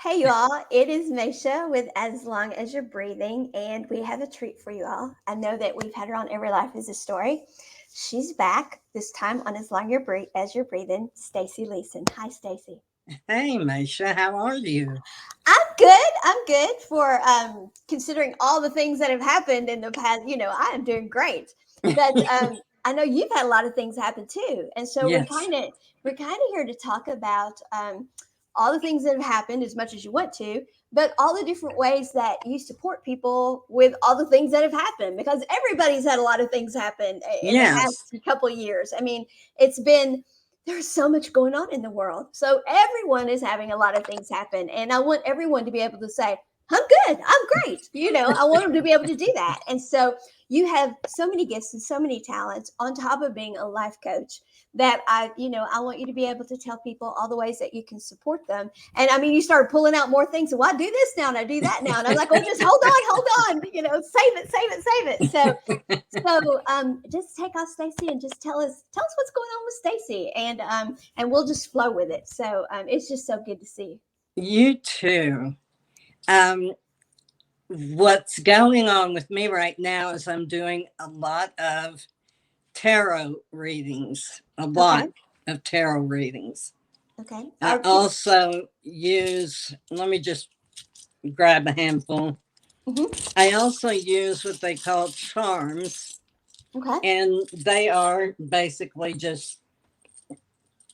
Hey, you all, it is Maysha with As Long as You're Breathing, and we have a treat for you all. I know that we've had her on Every Life is a Story. She's back, this time on as You're Breathing, Stacy Leeson. Hi, Stacy. Hey, Maysha, how are you? I'm good. I'm good for considering all the things that have happened in the past. I am doing great. But I know you've had a lot of things happen too, and so Yes, we're kind of here to talk about all the things that have happened as much as you want to, but all the different ways that you support people with all the things that have happened, because everybody's had a lot of things happen in the yes. past couple of years. I mean, it's been there's so much going on in the world. So everyone is having a lot of things happen. And I want everyone to be able to say, I'm good, I'm great. I want them to be able to do that. And so you have so many gifts and so many talents on top of being a life coach that I want you to be able to tell people all the ways that you can support them. And I mean, you started pulling out more things. Well, I do this now and I do that now. And I'm like, well, just hold on, save it. So just take off Stacy and just tell us what's going on with Stacy, and we'll just flow with it. So it's just so good to see. You too. Um, what's going on with me right now is I'm doing a lot of tarot readings, a lot Okay, of tarot readings. okay. I also use, let me just grab a handful. Mhm. I also use what they call charms, Okay, and they are basically just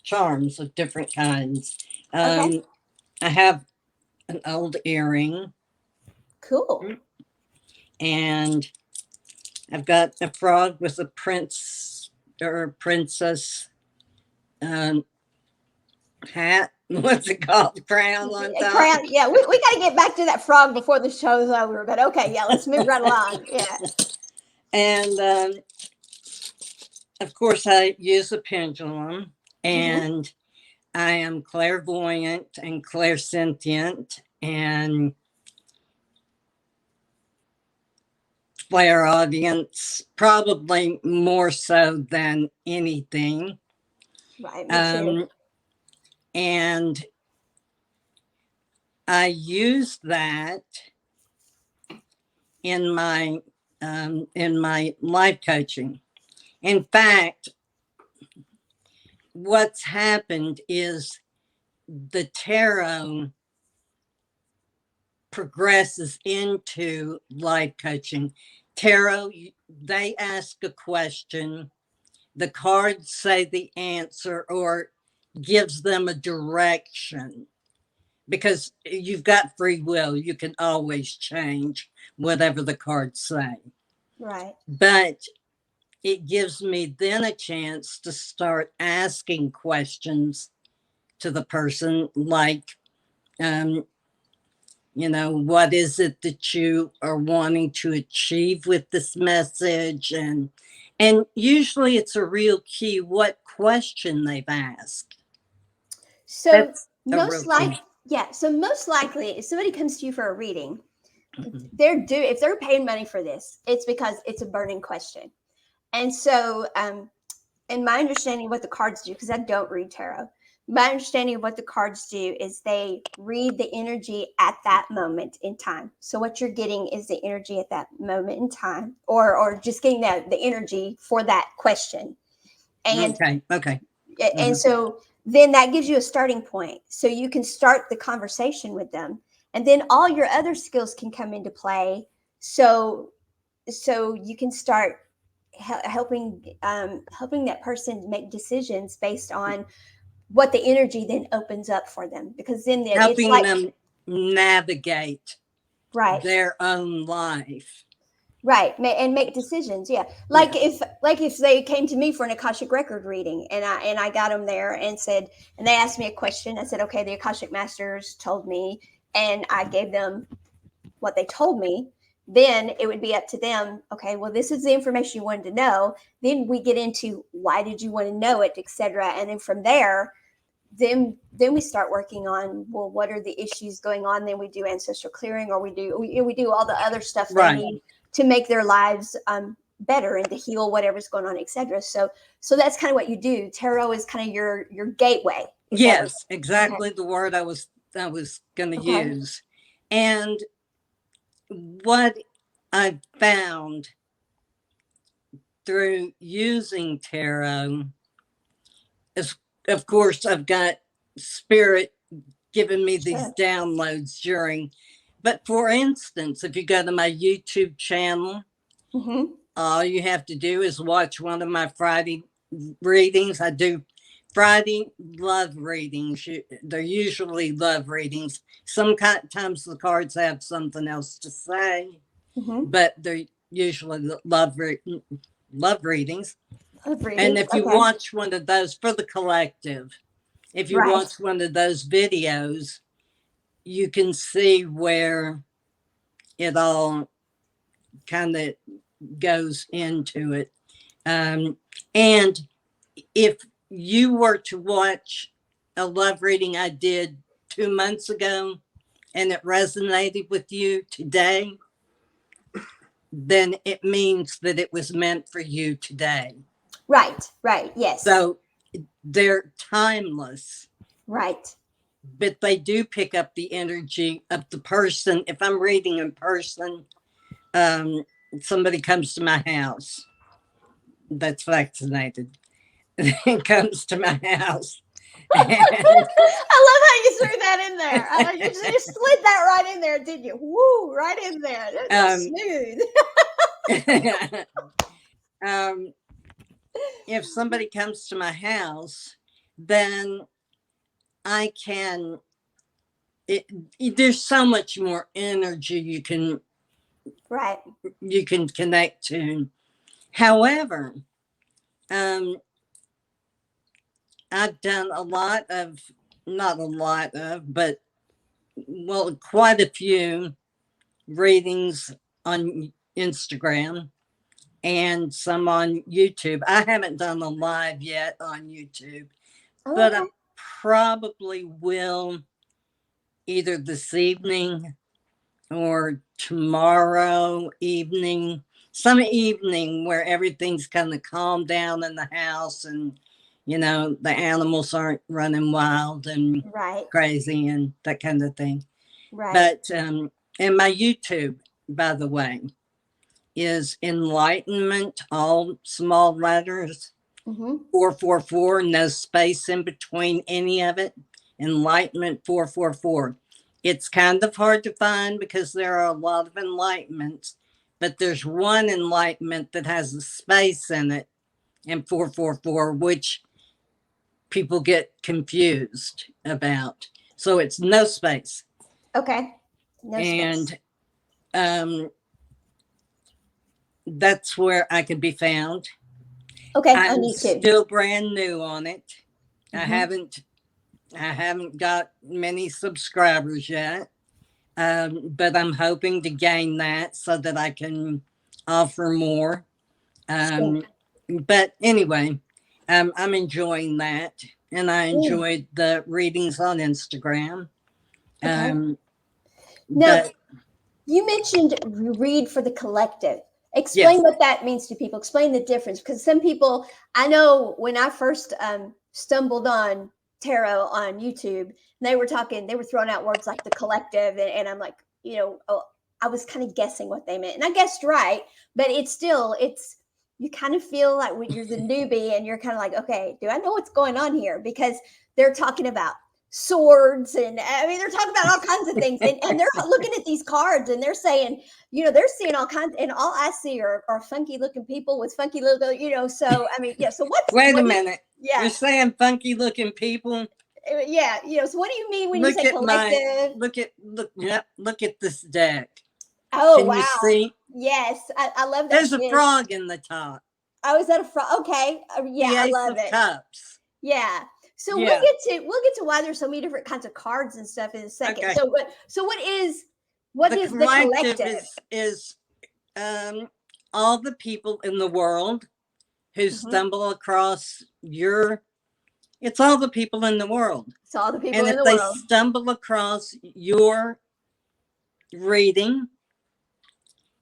charms of different kinds. okay, Um, I have an old earring, cool. and I've got a frog with a prince or princess um, hat. What's it called? Crown on A top. crown. Yeah, we got to get back to that frog before the show's over. But okay, yeah, let's move right along. Yeah. And of course, I use a pendulum, Hmm. and I am clairvoyant and clairsentient and clairaudience, probably more so than anything. Right. Me too. Um, and I use that in my life coaching. In fact, what's happened is the tarot progresses into life coaching. Tarot, they ask a question, the cards say the answer or gives them a direction, because you've got free will. You can always change whatever the cards say. Right. But it gives me then a chance to start asking questions to the person, like, um, what is it that you are wanting to achieve with this message? And usually it's a real key what question they've asked. So That's a real most like key. yeah. So most likely, if somebody comes to you for a reading, Mhm. if they're paying money for this, it's because it's a burning question. And so, in my understanding of what the cards do, because I don't read tarot, my understanding of what the cards do is they read the energy at that moment in time. So what you're getting is the energy at that moment in time, or just getting the energy for that question. And Okay. Okay. and Mhm. so then that gives you a starting point. So you can start the conversation with them. And then all your other skills can come into play. So you can start helping that person make decisions based on what the energy then opens up for them, because then it's Helping like them navigate right, their own life. right, and make decisions. Yeah, Yeah. like if they came to me for an akashic record reading, and I got them there and said, and they asked me a question. I said, okay, the akashic masters told me, and I gave them what they told me. Then it would be up to them. Okay, well, this is the information you wanted to know. Then we get into why did you want to know it, etc. And then from there, then we start working on, well, what are the issues going on. Then we do ancestral clearing, or we do all the other stuff they Right. need to make their lives better and to heal whatever's going on, etc. So that's kind of what you do. Tarot is kind of your gateway. Is that what? Yes, Okay. exactly the word I was I was going to Okay. use. And what I found through using tarot is, of course, I've got spirit giving me these Sure. downloads during. But for instance, if you go to my YouTube channel, Mm-hmm. all you have to do is watch one of my Friday readings. I do Friday love readings. They're usually love readings. Sometimes the cards have something else to say, Mm-hmm. but they're usually love readings. Of And readings. if you Okay. watch one of those for the collective, if you Right. watch one of those videos, you can see where it all kind of goes into it. And if you were to watch a love reading I did 2 months ago and it resonated with you today, then it means that it was meant for you today. Right. Right. Yes. So they're timeless, Right. but they do pick up the energy of the person. If I'm reading in person, um, somebody comes to my house that's vaccinated, comes to my house. And, I love how you threw that in there. You slid that right in there, did you? Woo, right in there. That's um, smooth. um, if somebody comes to my house, then I can. It, there's so much more energy Right. you can connect to. However, um, I've done a lot of, not a lot of, but well, quite a few readings on Instagram and some on YouTube. I haven't done a live yet on YouTube, Oh, but I okay. probably will either this evening or tomorrow evening, some evening where everything's kind of calmed down in the house and, the animals aren't running wild and Right. crazy and that kind of thing. Right. But, and my YouTube, by the way, is enlightenment, all small letters, Mm-hmm. 444, no space in between any of it. Enlightenment 444. It's kind of hard to find because there are a lot of enlightenments, but there's one enlightenment that has a space in it in 444, which people get confused about. So it's no space. Okay. No space. And um, that's where I can be found. Okay. On I'm YouTube. still brand new on it. I Mm-hmm. haven't I haven't got many subscribers yet, but I'm hoping to gain that so that I can offer more. Sure. But anyway, I'm enjoying that, and I Yeah. enjoyed the readings on Instagram. Okay. Um, Now, but you mentioned read for the collective. Explain yes, what that means to people. Explain the difference, because some people, I know when I first stumbled on tarot on YouTube, they were talking, they were throwing out words like the collective, and I'm like, oh, I was kind of guessing what they meant, and I guessed right, but it's you kind of feel like when you're the newbie and you're kind of like, okay, do I know what's going on here? Because they're talking about swords, and I mean they're talking about all kinds of things, and they're looking at these cards and they're saying, they're seeing all kinds, and all I see are funky looking people with funky little, so I mean, yeah, so wait a what do you, minute. You're yeah, saying funky looking people? yeah, so what do you mean when you Look say at my collective? look at this deck. Oh Can you wow, see? yes, I love that There's a fish. frog in the top. Oh, is that a frog? Okay, yeah, The I Ace love of it. Cups. Yeah. So Yeah. we'll get to why there's so many different kinds of cards and stuff in a second. Okay. So what The is the collective collective? is um all the people in the world who Mhm. stumble across your. It's all the people in the world, It's all the people and in if the they world. stumble across your reading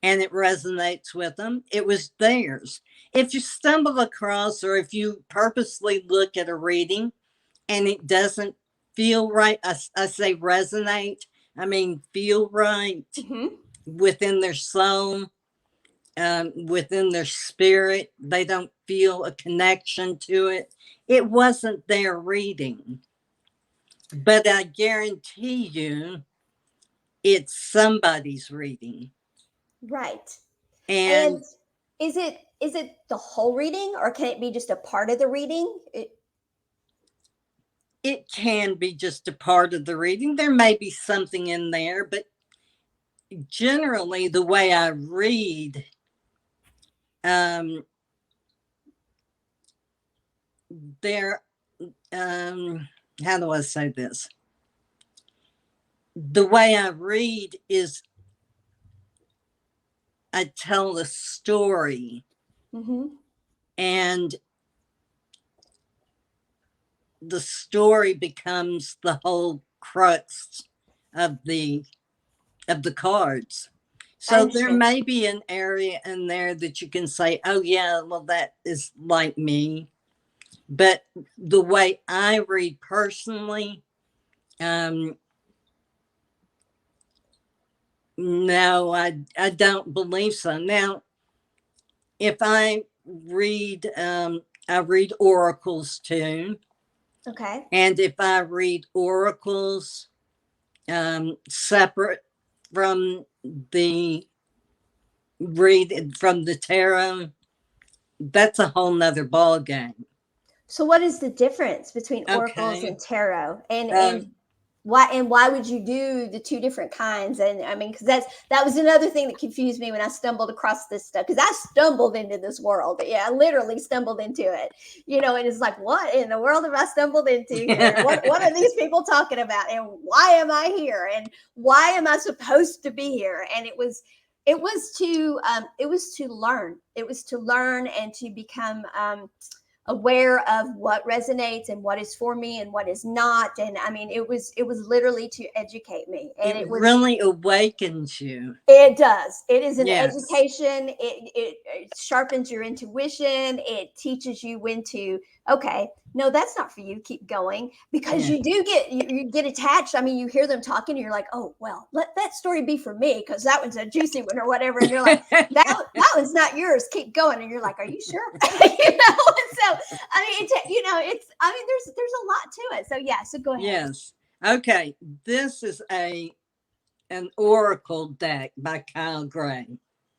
and it resonates with them, it was theirs. If you stumble across, or if you purposely look at a reading and it doesn't feel right. I say resonate. I mean, feel right Mm-hmm. within their soul, within their spirit. They don't feel a connection to it. It wasn't their reading, but I guarantee you it's somebody's reading. Right. And And is it the whole reading, or can it be just a part of the reading? it can be just a part of the reading. There may be something in there, but generally, the way I read, um, there, how do I say this? The way I read is I tell a story, Mm-hmm. and the story becomes the whole crux of the cards. I So there understand. may be an area in there that you can say, "Oh yeah, well that is like me." But the way I read personally, um, no, I don't believe so. Now, if I read oracles too, Okay. and if I read oracles separate from the from the tarot, that's a whole nother ball game. So what is the difference between oracles Okay. and tarot? And Um, why would you do the two different kinds? And I mean, because that was another thing that confused me when I stumbled across this stuff, because I stumbled into this world. Yeah, I literally stumbled into it. And it's like, what in the world have I stumbled into here? What are these people talking about, and why am I here, and why am I supposed to be here? And it was to learn. It was to learn and to become aware of what resonates and what is for me and what is not. And I mean, it was literally to educate me. And it it really awakens you. does. It is an Yes. education. It sharpens your intuition. It teaches you when to, okay, no, that's not for you. Keep going, because Yeah. you get attached. I mean, you hear them talking, and you're like, oh well, let that story be for me, because that one's a juicy one or whatever. And you're like, that one's not yours. Keep going. And you're like, are you sure? And so I mean, there's a lot to it. So yeah. So go ahead. Yes. Okay. This is an oracle deck by Kyle Gray,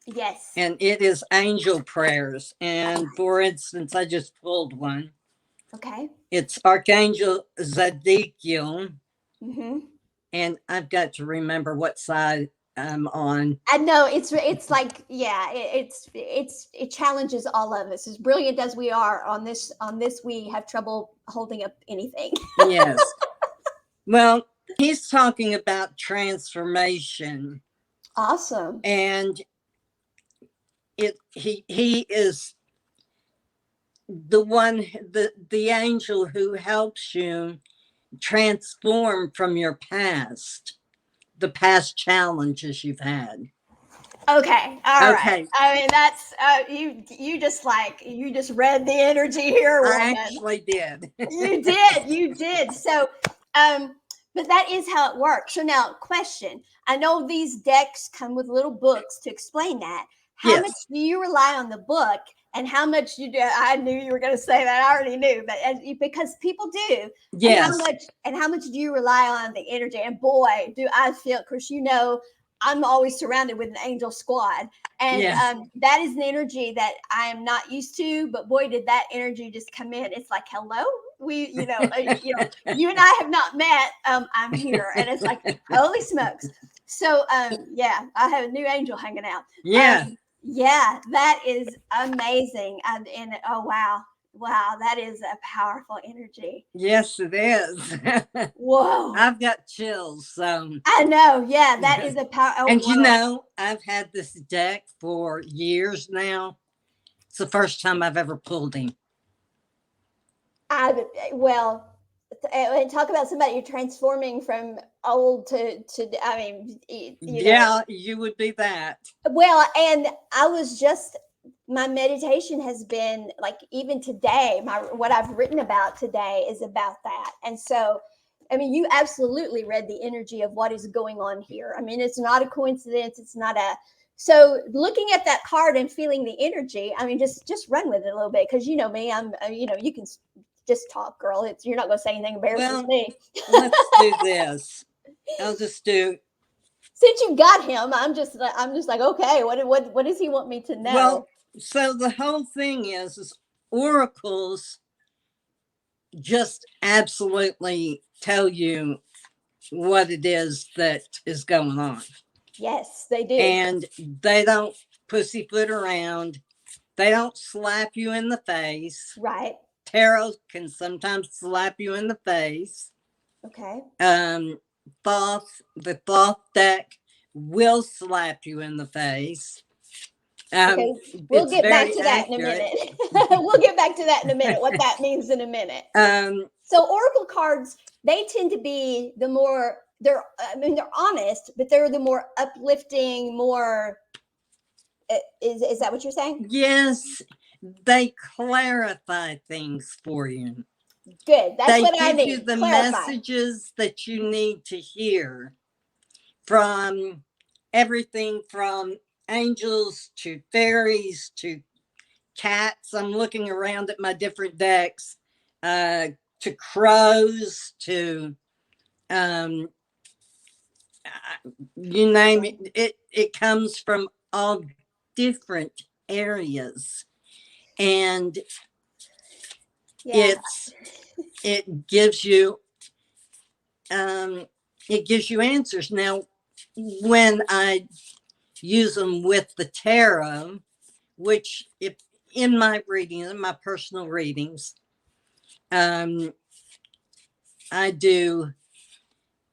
Yes. and it is angel prayers. And for instance, I just pulled one. Okay. It's Archangel Zadkiel, Mm-hmm. and I've got to remember what side I'm on. I know it's like, yeah, it challenges all of us. As brilliant as we are on this, we have trouble holding up anything. Yes. Well, he's talking about transformation, Awesome. and he is the angel who helps you transform from your past, the past challenges you've had. Okay. All right. Okay. I mean, that's you just read the energy here, I woman. actually did. You did. So, um, but that is how it works. So now, question: I know these decks come with little books to explain that. How much Yes. do you rely on the book, and how much you do? I knew you were going to say that. I already knew, but because people do, and Yes. how much do you rely on the energy? And boy, do I feel, because I'm always surrounded with an angel squad, and Yes. that is an energy that I am not used to. But boy, did that energy just come in! It's like, hello, you and I have not met. I'm here, and it's like, holy smokes! So, yeah, I have a new angel hanging out. Yeah. Yeah, that is amazing. And oh wow, wow, that is a powerful energy. Yes, it is. Whoa, I've got chills. So, I know. Yeah, that is a power. Oh and whoa. I've had this deck for years now. It's the first time I've ever pulled him. I well, and talk about somebody you're transforming from old to. I mean, Yeah, you would be that. Well, and I was just my meditation has been like, even today, my what I've written about today is about that. And so I mean, you absolutely read the energy of what is going on here. I mean, it's not a coincidence. It's not a, so looking at that card and feeling the energy, I mean, just run with it a little bit. Cause you know me, I'm, you can just talk, girl. You're not going to say anything embarrasses me. Let's do this. I'll just do. Since you got him, I'm just like, okay, what does he want me to know? Well, so the whole thing is oracles just absolutely tell you what it is that is going on. Yes, they do. And they don't pussyfoot around. They don't slap you in the face. Right. Tarot can sometimes slap you in the face. Okay. The Thoth deck will slap you in the face. Okay, we'll get back to that in a minute. We'll get back to that in a minute, what that means in a minute. So oracle cards, they tend to be the more, they're honest, but they're the more uplifting, more, is that what you're saying? Yes, they clarify things for you. Good, that's what I need. They give you the messages that you need to hear, from everything from angels to fairies to cats. I'm looking around at my different decks, to crows, to you name it. It comes from all different areas, and it gives you answers. Now, when I use them with the tarot, which if in my readings, in my personal readings, I do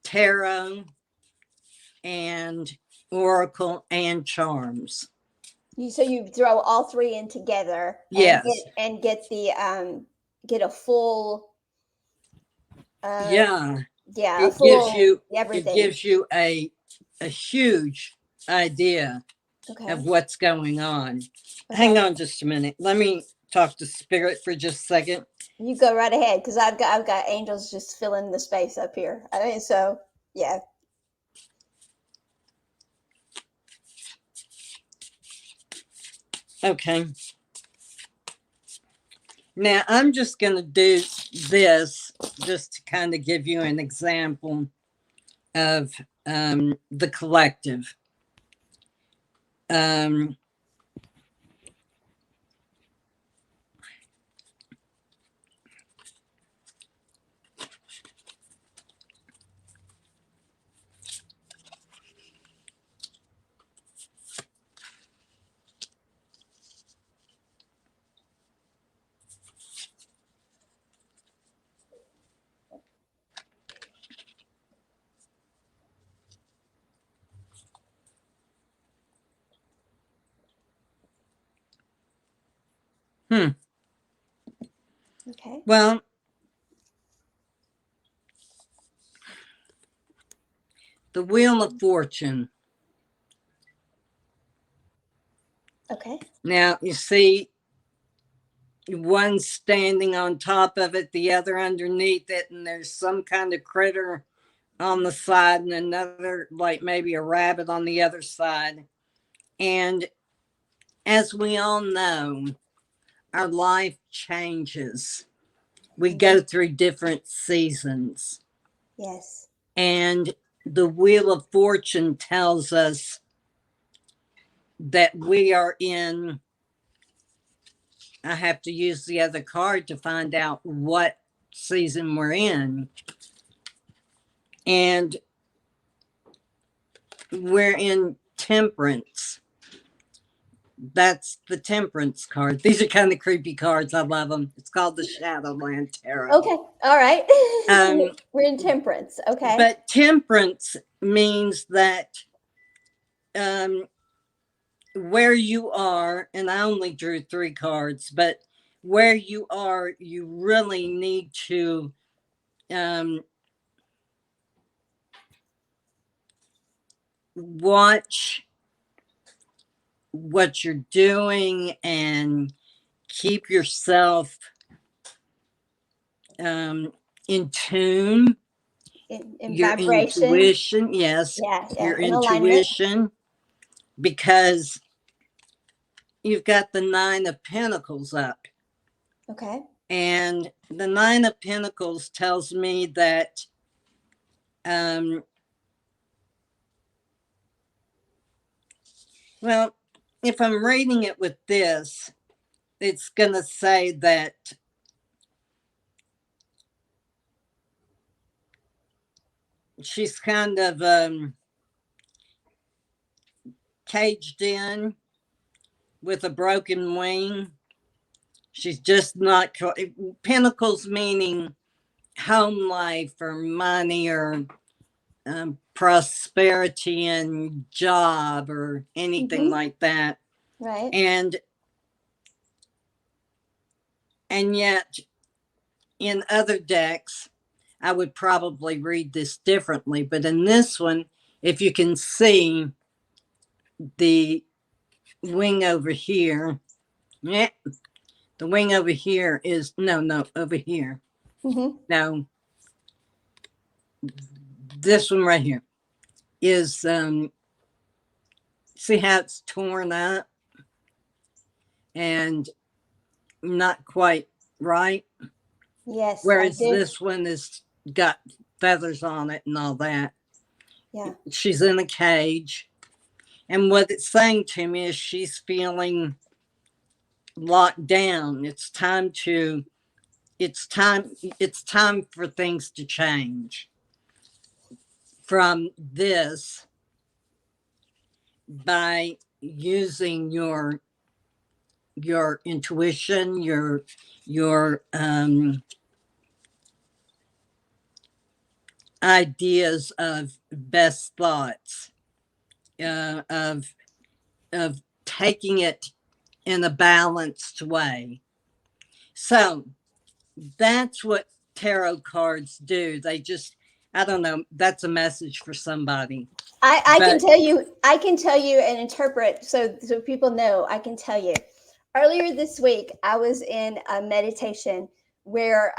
tarot and oracle and charms. So you throw all three in together, yes, and get the get a full. It gives you a huge idea of what's going on. Okay. Hang on just a minute. Let me talk to spirit for just a second. You go right ahead, because I've got angels just filling the space up here. I mean, so yeah. Okay. Now I'm just going to do this just to kind of give you an example of the collective. Okay. Well, the Wheel of Fortune. Okay. Now, you see one standing on top of it, the other underneath it, and there's some kind of critter on the side and another, like maybe a rabbit on the other side. And as we all know, our life changes. We go through different seasons. Yes. And the Wheel of Fortune tells us that we are in, I have to use the other card to find out what season we're in. And we're in Temperance. That's the Temperance card. These are kind of creepy cards. I love them. It's called the Shadowland Tarot. Okay. All right. We're in Temperance. Okay. But Temperance means that where you are, and I only drew 3 cards, but where you are, you really need to watch what you're doing and keep yourself in tune, in your vibration. intuition. Yes, Yeah, yeah, your in alignment. intuition, because you've got the Nine of Pentacles up. Okay. And the Nine of Pentacles tells me that um, well, if I'm reading it with this, it's going to say that she's kind of caged in with a broken wing. She's just not. Pentacles meaning home life or money or prosperity and job or anything Mm-hmm. like that. Right. And yet in other decks, I would probably read this differently. But in this one, if you can see the wing over here, yeah, the wing over here is no, over here. Mm-hmm. No, this one right here is see how it's torn up and not quite right. Yes, I Whereas do. this one is got feathers on it and all that. Yeah. She's in a cage. And what it's saying to me is she's feeling locked down. It's time for things to change from this by using your intuition, your ideas of best thoughts, of taking it in a balanced way. So that's what tarot cards do. They just, I don't know, that's a message for somebody. I can But tell you, I can tell you and interpret so people know, I can tell you. Earlier this week, I was in a meditation where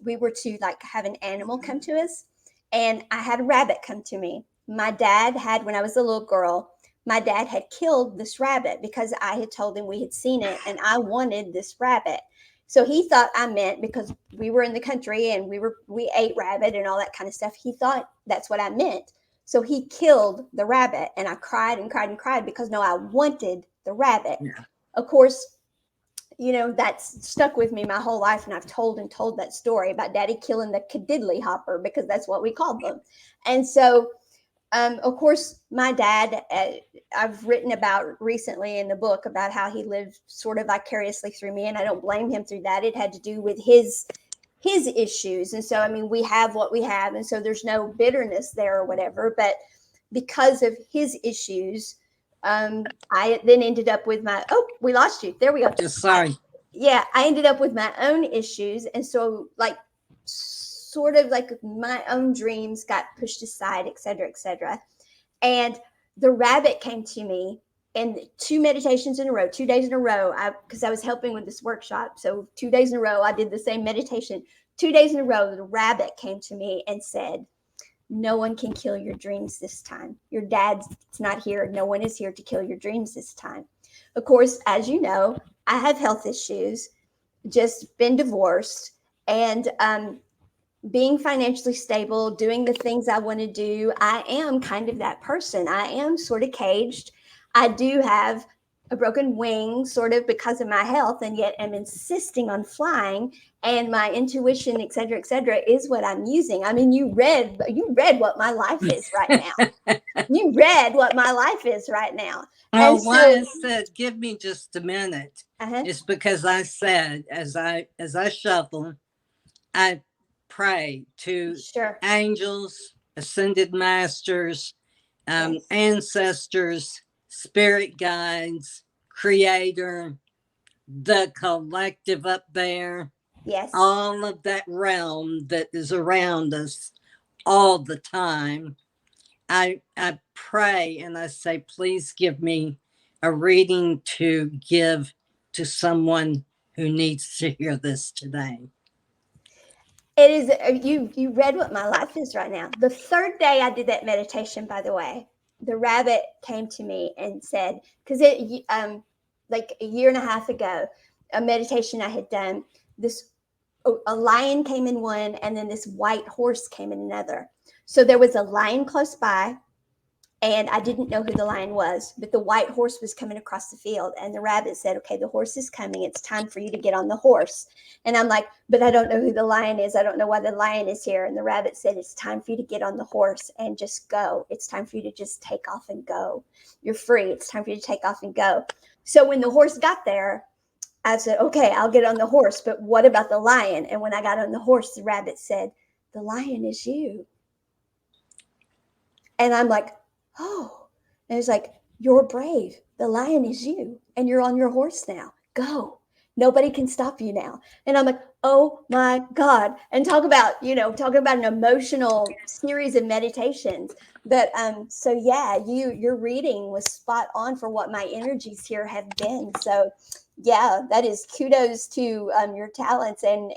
we were to like have an animal come to us, and I had a rabbit come to me. My dad had, when I was a little girl, my dad had killed this rabbit because I had told him we had seen it and I wanted this rabbit. So he thought I meant, because we were in the country and we ate rabbit and all that kind of stuff. He thought that's what I meant. So he killed the rabbit, and I cried and cried and cried because no, I wanted the rabbit. yeah, Of course, that's stuck with me my whole life, and I've told and told that story about Daddy killing the Cadiddly hopper because that's what we called them. And so, of course, my dad, I've written about recently in the book about how he lived sort of vicariously through me, and I don't blame him through that. It had to do with his issues. And so, I mean, we have what we have. And so there's no bitterness there or whatever. But because of his issues, I then ended up with we lost you. There we go. just sorry. I ended up with my own issues. And so, like, sort of like my own dreams got pushed aside, et cetera, et cetera. And the rabbit came to me, and 2 meditations in a row, 2 days in a row, because I was helping with this workshop. So 2 days in a row, I did the same meditation. 2 days in a row, the rabbit came to me and said, no one can kill your dreams this time. Your dad's not here. No one is here to kill your dreams this time. Of course, as you know, I have health issues, just been divorced, and being financially stable, doing the things I want to do. I am kind of that person. I am sort of caged. I do have a broken wing, sort of because of my health, and yet I'm insisting on flying. And my intuition, et cetera, is what I'm using. I mean, you read what my life is right now. You read what my life is right now. And Well, why so, I said give me just a minute uh-huh, is because I said as I shuffle, I pray to sure. angels, ascended masters, Yes. ancestors, spirit guides, creator, the collective up there, Yes. all of that realm that is around us all the time. I pray and I say, please give me a reading to give to someone who needs to hear this today. It is you read what my life is right now. The third day I did that meditation, by the way, the rabbit came to me and said, because it like a year and a half ago, a meditation I had done, this a lion came in one, and then this white horse came in another. So there was a lion close by, and I didn't know who the lion was, but the white horse was coming across the field, and the rabbit said, "Okay, the horse is coming. It's time for you to get on the horse." And I'm like, "But I don't know who the lion is. I don't know why the lion is here." And the rabbit said, "It's time for you to get on the horse and just go. It's time for you to just take off and go. You're free. It's time for you to take off and go." So when the horse got there, I said, "Okay, I'll get on the horse, but what about the lion?" And when I got on the horse, the rabbit said, "The lion is you." And I'm like, "Oh." And it's like, "You're brave. The lion is you. And you're on your horse now. Go. Nobody can stop you now." And I'm like, "Oh my God." And talking about an emotional series of meditations. But so yeah, your reading was spot on for what my energies here have been. So yeah, that is kudos to your talents and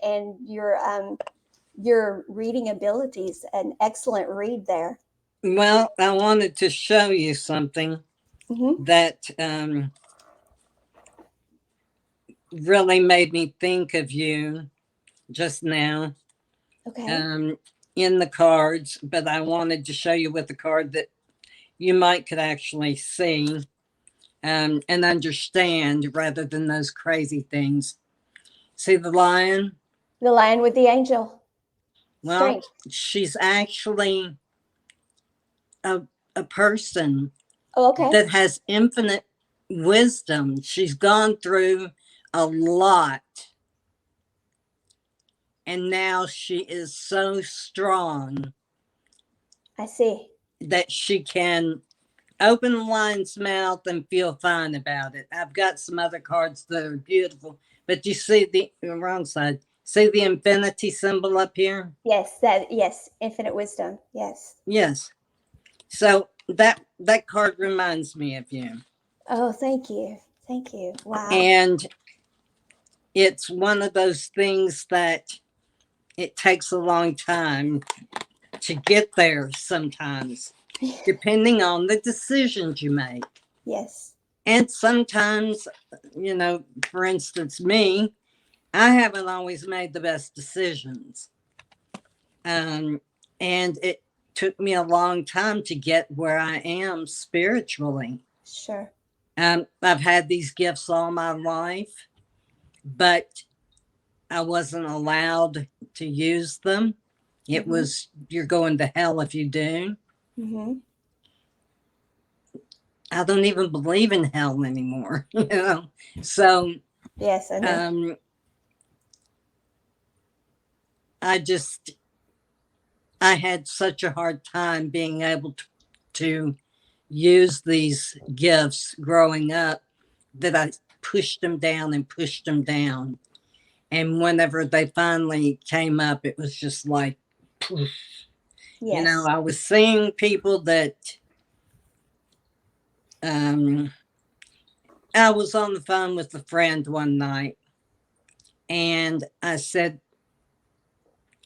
your reading abilities. An excellent read there. Well, I wanted to show you something Mm-hmm. that really made me think of you just now, Okay. um, in the cards, but I wanted to show you with the card that you might could actually see and understand rather than those crazy things. See the lion? The Lion with the Angel. Well, Strange. she's actually a, a person Oh, okay. that has infinite wisdom. She's gone through a lot, and now she is so strong I see. that she can open the lion's mouth and feel fine about it. I've got some other cards that are beautiful, but you see the wrong side. See the infinity symbol up here? Yes, infinite wisdom. Yes. Yes. So that card reminds me of you. Oh, thank you. Thank you. Wow. And it's one of those things that it takes a long time to get there sometimes, depending on the decisions you make. Yes. And sometimes, for instance, me, I haven't always made the best decisions. And it took me a long time to get where I am spiritually. Sure. I've had these gifts all my life, but I wasn't allowed to use them. It Mm-hmm. was, you're going to hell if you do. Mm-hmm. I don't even believe in hell anymore, So Yes, I know. um, I just, I had such a hard time being able to use these gifts growing up that I pushed them down and pushed them down. And whenever they finally came up, it was just like, poof. Yes. I was seeing people that um, I was on the phone with a friend one night, and I said,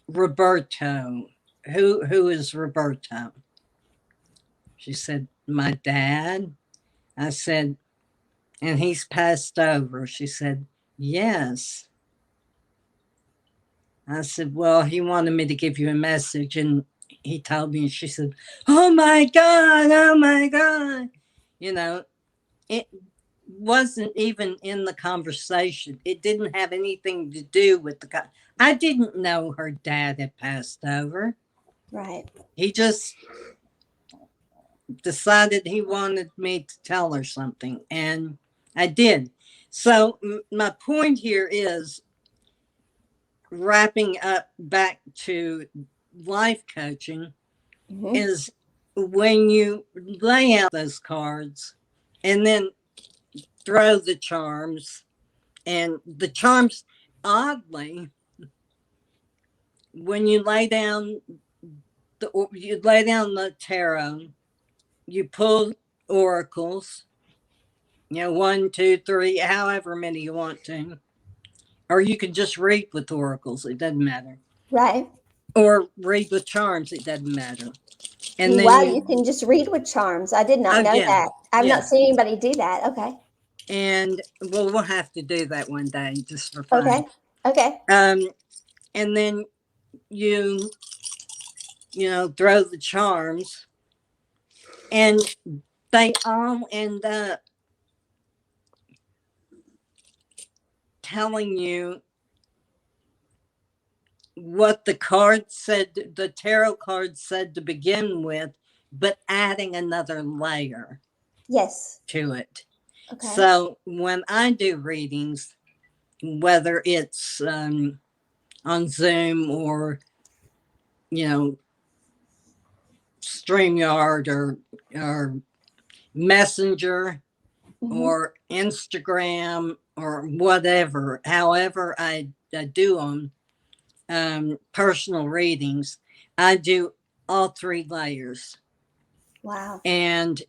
Roberto, who is Roberto? She said, my dad. I said, and he's passed over. She said, yes. I said, well, he wanted me to give you a message, and he told me, and she said, oh my God, oh my God. It wasn't even in the conversation. It didn't have anything to do with I didn't know her dad had passed over. Right. He just decided he wanted me to tell her something, and I did. So my point here is wrapping up back to life coaching Mm-hmm. is when you lay out those cards and then throw the charms, and the charms, oddly, when you lay down the tarot, you pull oracles, 1, 2, 3, however many you want to, or you can just read with oracles. It doesn't matter. Right. or read with charms. It doesn't matter. And then Wow, you can just read with charms. I did not oh know yeah, that. I've not yeah. seen anybody do that. Okay. And well, we'll have to do that one day just for fun. Okay. Okay. Um, and then you, throw the charms, and they all end up telling you what the card said, the tarot card said to begin with, but adding another layer Yes. to it. Okay. So when I do readings, whether it's on Zoom or, you know, StreamYard or Messenger Hmm. or Instagram or whatever, however I do them, personal readings, I do all three layers. Wow. And,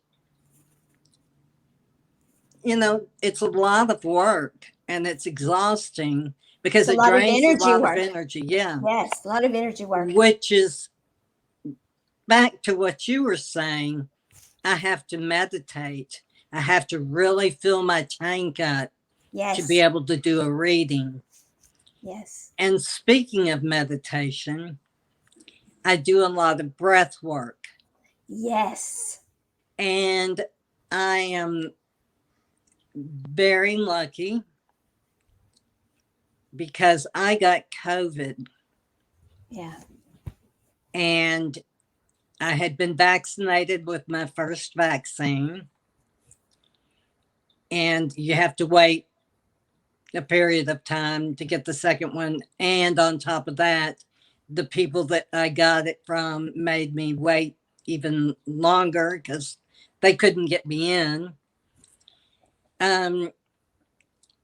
it's a lot of work and it's exhausting It's because a it lot of drains a energy lot of work. energy. Yeah. Yes, a lot of energy work. Which is back to what you were saying. I have to meditate. I have to really fill my tank up to be Yes. able to do a reading. Yes. And speaking of meditation, I do a lot of breath work. Yes. And I am very lucky because I got COVID Yeah. and I had been vaccinated with my first vaccine. And you have to wait a period of time to get the second one. And on top of that, the people that I got it from made me wait even longer because they couldn't get me in. Um,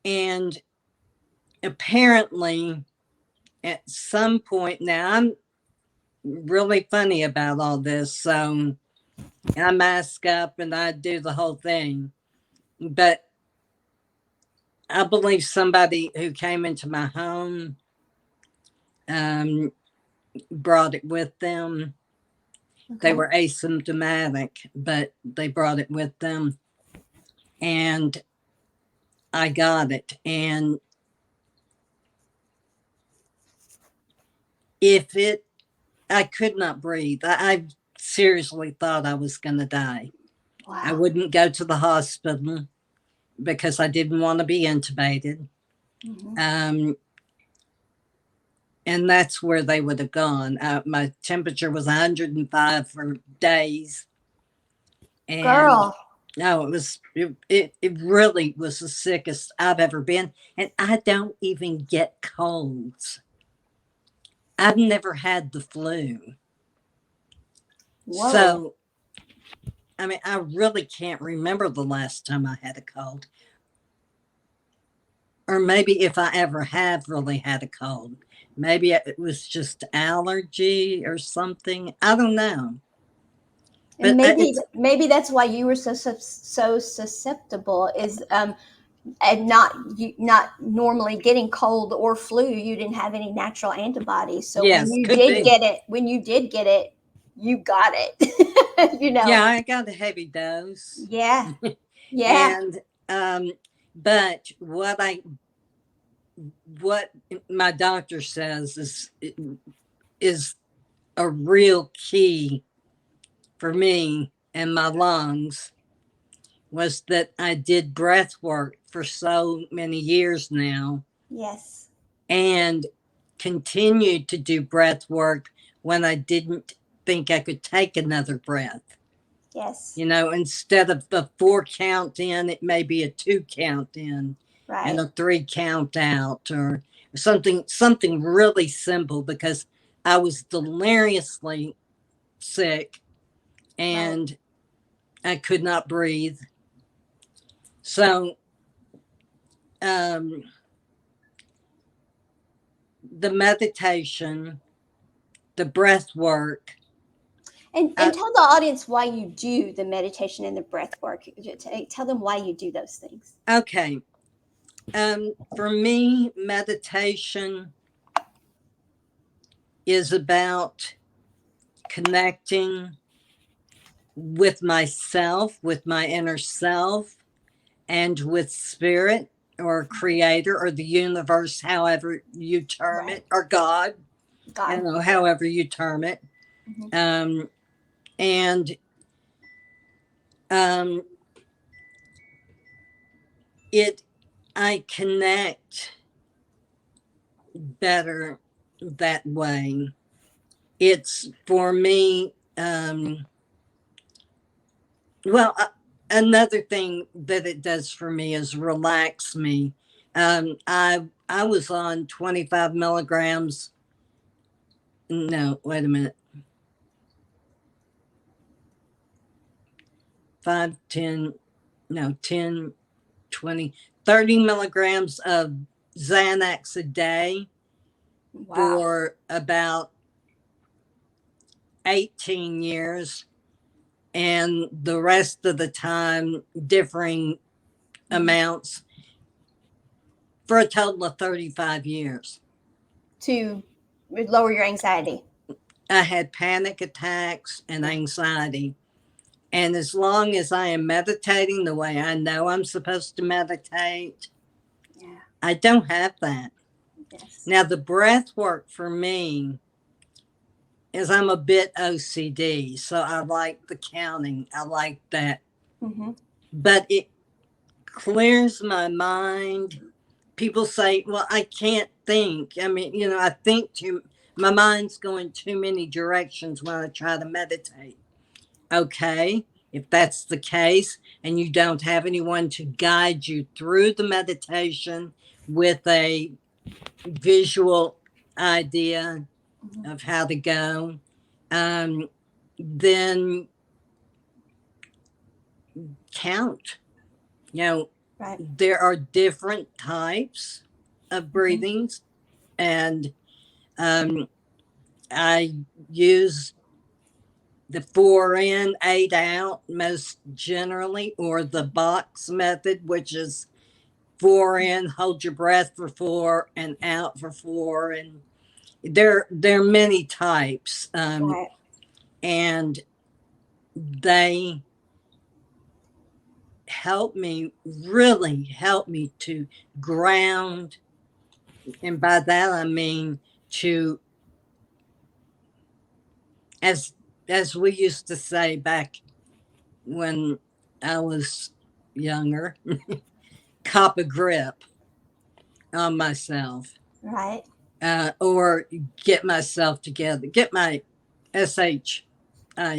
and apparently, at some point, now I'm really funny about all this. So I mask up and I do the whole thing. But I believe somebody who came into my home um, brought it with them. They Okay. were asymptomatic, but they brought it with them. And I got it. And if it, I could not breathe. I seriously thought I was going to die. I Wow. wouldn't go to the hospital because I didn't want to be intubated. Hmm. Um, and that's where they would have gone. My temperature was 105 for days. And Girl. no, it really was the sickest I've ever been. And I don't even get colds. I've never had the flu. Whoa. So, I mean, I really can't remember the last time I had a cold. Or maybe if I ever have really had a cold. Maybe it was just allergy or something. I don't know. And But maybe that's why you were so susceptible is and not normally getting cold or flu. You didn't have any natural antibodies. So yes, could be. when you did get it, you got it. You know. Yeah, I got a heavy dose. Yeah. Yeah. And but what my doctor says is a real key for me and my lungs was that I did breath work for so many years now Yes. and continued to do breath work when I didn't think I could take another breath. Yes. Instead of the 4 count in, it may be a 2 count in and Right. a 3 count out or something really simple because I was deliriously sick Right. and I could not breathe. So um, the meditation, the breath work. And tell the audience why you do the meditation and the breath work. Tell them why you do those things. Okay. For me, meditation is about connecting with myself, with my inner self, and with spirit or creator or the universe, however you term Right. it, or God, God. however you term it. Mhm. And um, it, I connect better that way. It's for me. Well, another thing that it does for me is relax me. I was on 25 milligrams. No, wait a minute. 5, 10, no, 10, 20, 30 milligrams of Xanax a day Wow. for about 18 years. And the rest of the time, differing Mhm. amounts for a total of 35 years. To lower your anxiety. I had panic attacks and Yeah. anxiety. And as long as I am meditating the way I know I'm supposed to meditate, Yeah. I don't have that. Yes. Now, the breath work for me is I'm a bit OCD. So I like the counting, I like that. Hmm. But it clears my mind. People say, well, I can't think. I mean, I think too, my mind's going too many directions when I try to meditate. Okay, if that's the case, and you don't have anyone to guide you through the meditation with a visual idea Hmm. of how to go, then count. You know, Right. there are different types of Hmm. breathings, and I use the 4 in, 8 out most generally, or the box method, which is 4 in, hold your breath for 4, and out for 4. And there are many types, Right. and they really help me to ground. And by that I mean to, as we used to say back when I was younger, cop a grip on myself, Right. or get myself together, get my SHIT,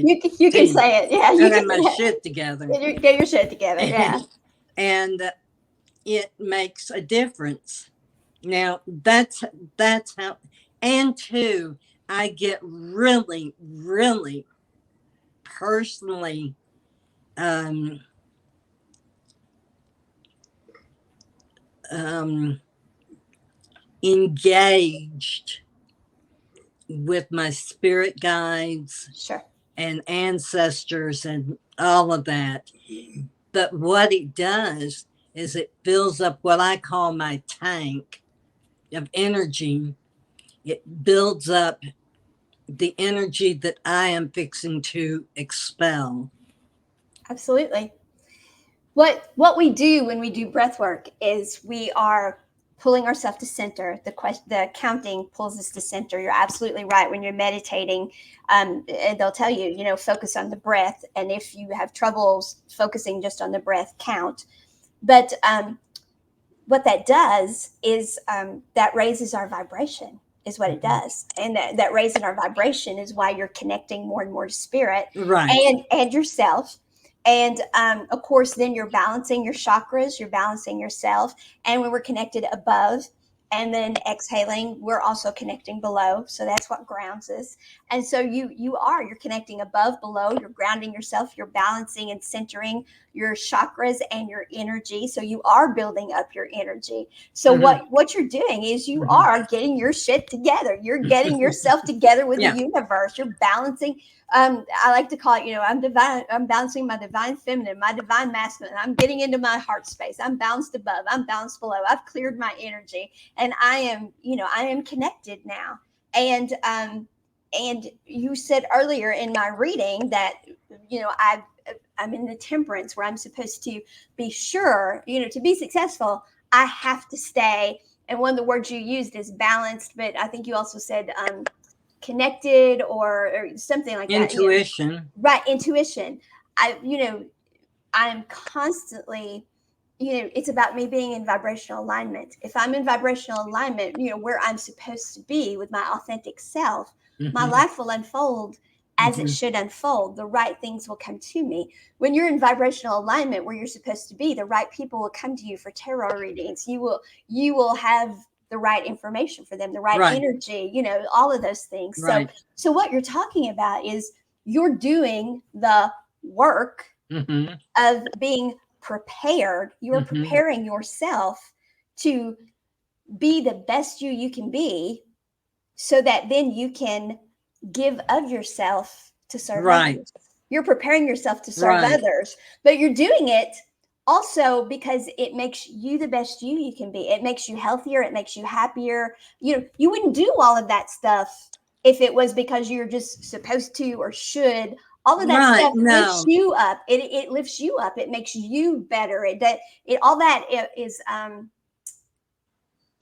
You can say it. Yeah. I You got can my shit together. get your shit together. Yeah. And it makes a difference. Now that's how, and two, I get really, really personally um, um, engaged with my spirit guides Sure. and ancestors and all of that. But what it does is it fills up what I call my tank of energy. It builds up the energy that I am fixing to expel. Absolutely. What we do when we do breath work is we are pulling ourselves to center. The counting pulls us to center. You're absolutely right. When you're meditating, and they'll tell you, focus on the breath. And if you have troubles focusing just on the breath, count. But what that does is that raises our vibration. Is what it does, and that raising our vibration is why you're connecting more and more to spirit Right. and yourself. And of course, then you're balancing your chakras, you're balancing yourself. And when we're connected above and then exhaling, we're also connecting below. So that's what grounds us. And so you're connecting above, below, you're grounding yourself, you're balancing and centering your chakras and your energy. So you are building up your energy. So Mhm. what you're doing is you Mhm. are getting your shit together. You're getting yourself together with the Yeah. universe. You're balancing. I like to call it, I'm divine. I'm balancing my divine feminine, my divine masculine. I'm getting into my heart space. I'm balanced above. I'm balanced below. I've cleared my energy, and I am connected now. And you said earlier in my reading that, I'm in the temperance where I'm supposed to be sure, to be successful, I have to stay. And one of the words you used is balanced, but I think you also said connected, or something like that. Intuition. Right, intuition. I'm constantly, it's about me being in vibrational alignment. If I'm in vibrational alignment, where I'm supposed to be with my authentic self, my Mm-hmm. life will unfold as it Mm-hmm. should unfold. The right things will come to me. When you're in vibrational alignment where you're supposed to be, the right people will come to you for tarot readings. You will have the right information for them, the right Right. energy, all of those things. So Right. so what you're talking about is you're doing the work Mm-hmm. of being prepared. You're Mm-hmm. preparing yourself to be the best you can be, so that then you can give of yourself to serve Right. others. You're preparing yourself to serve Right. others, but you're doing it also because it makes you the best you can be. It makes you healthier, it makes you happier. You wouldn't do all of that stuff if it was because you're just supposed to or should. All of that Right. stuff lifts No. you up. It lifts you up. It makes you better. It all that is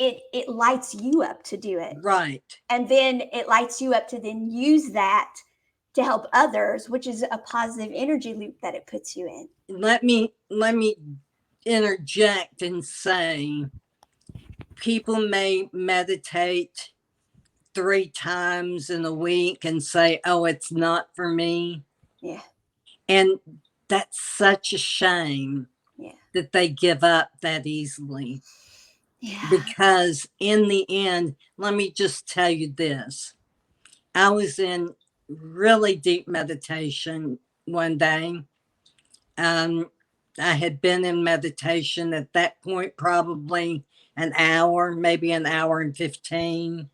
it lights you up to do it, Right. and then it lights you up to then use that to help others, which is a positive energy loop that it puts you in. Let me interject and say people may meditate 3 times in a week and say, "Oh, it's not for me." Yeah. And that's such a shame Yeah. that they give up that easily. Yeah. Because in the end, let me just tell you this. I was in really deep meditation one day. Um, I had been in meditation at that point probably an hour, maybe an hour and 15.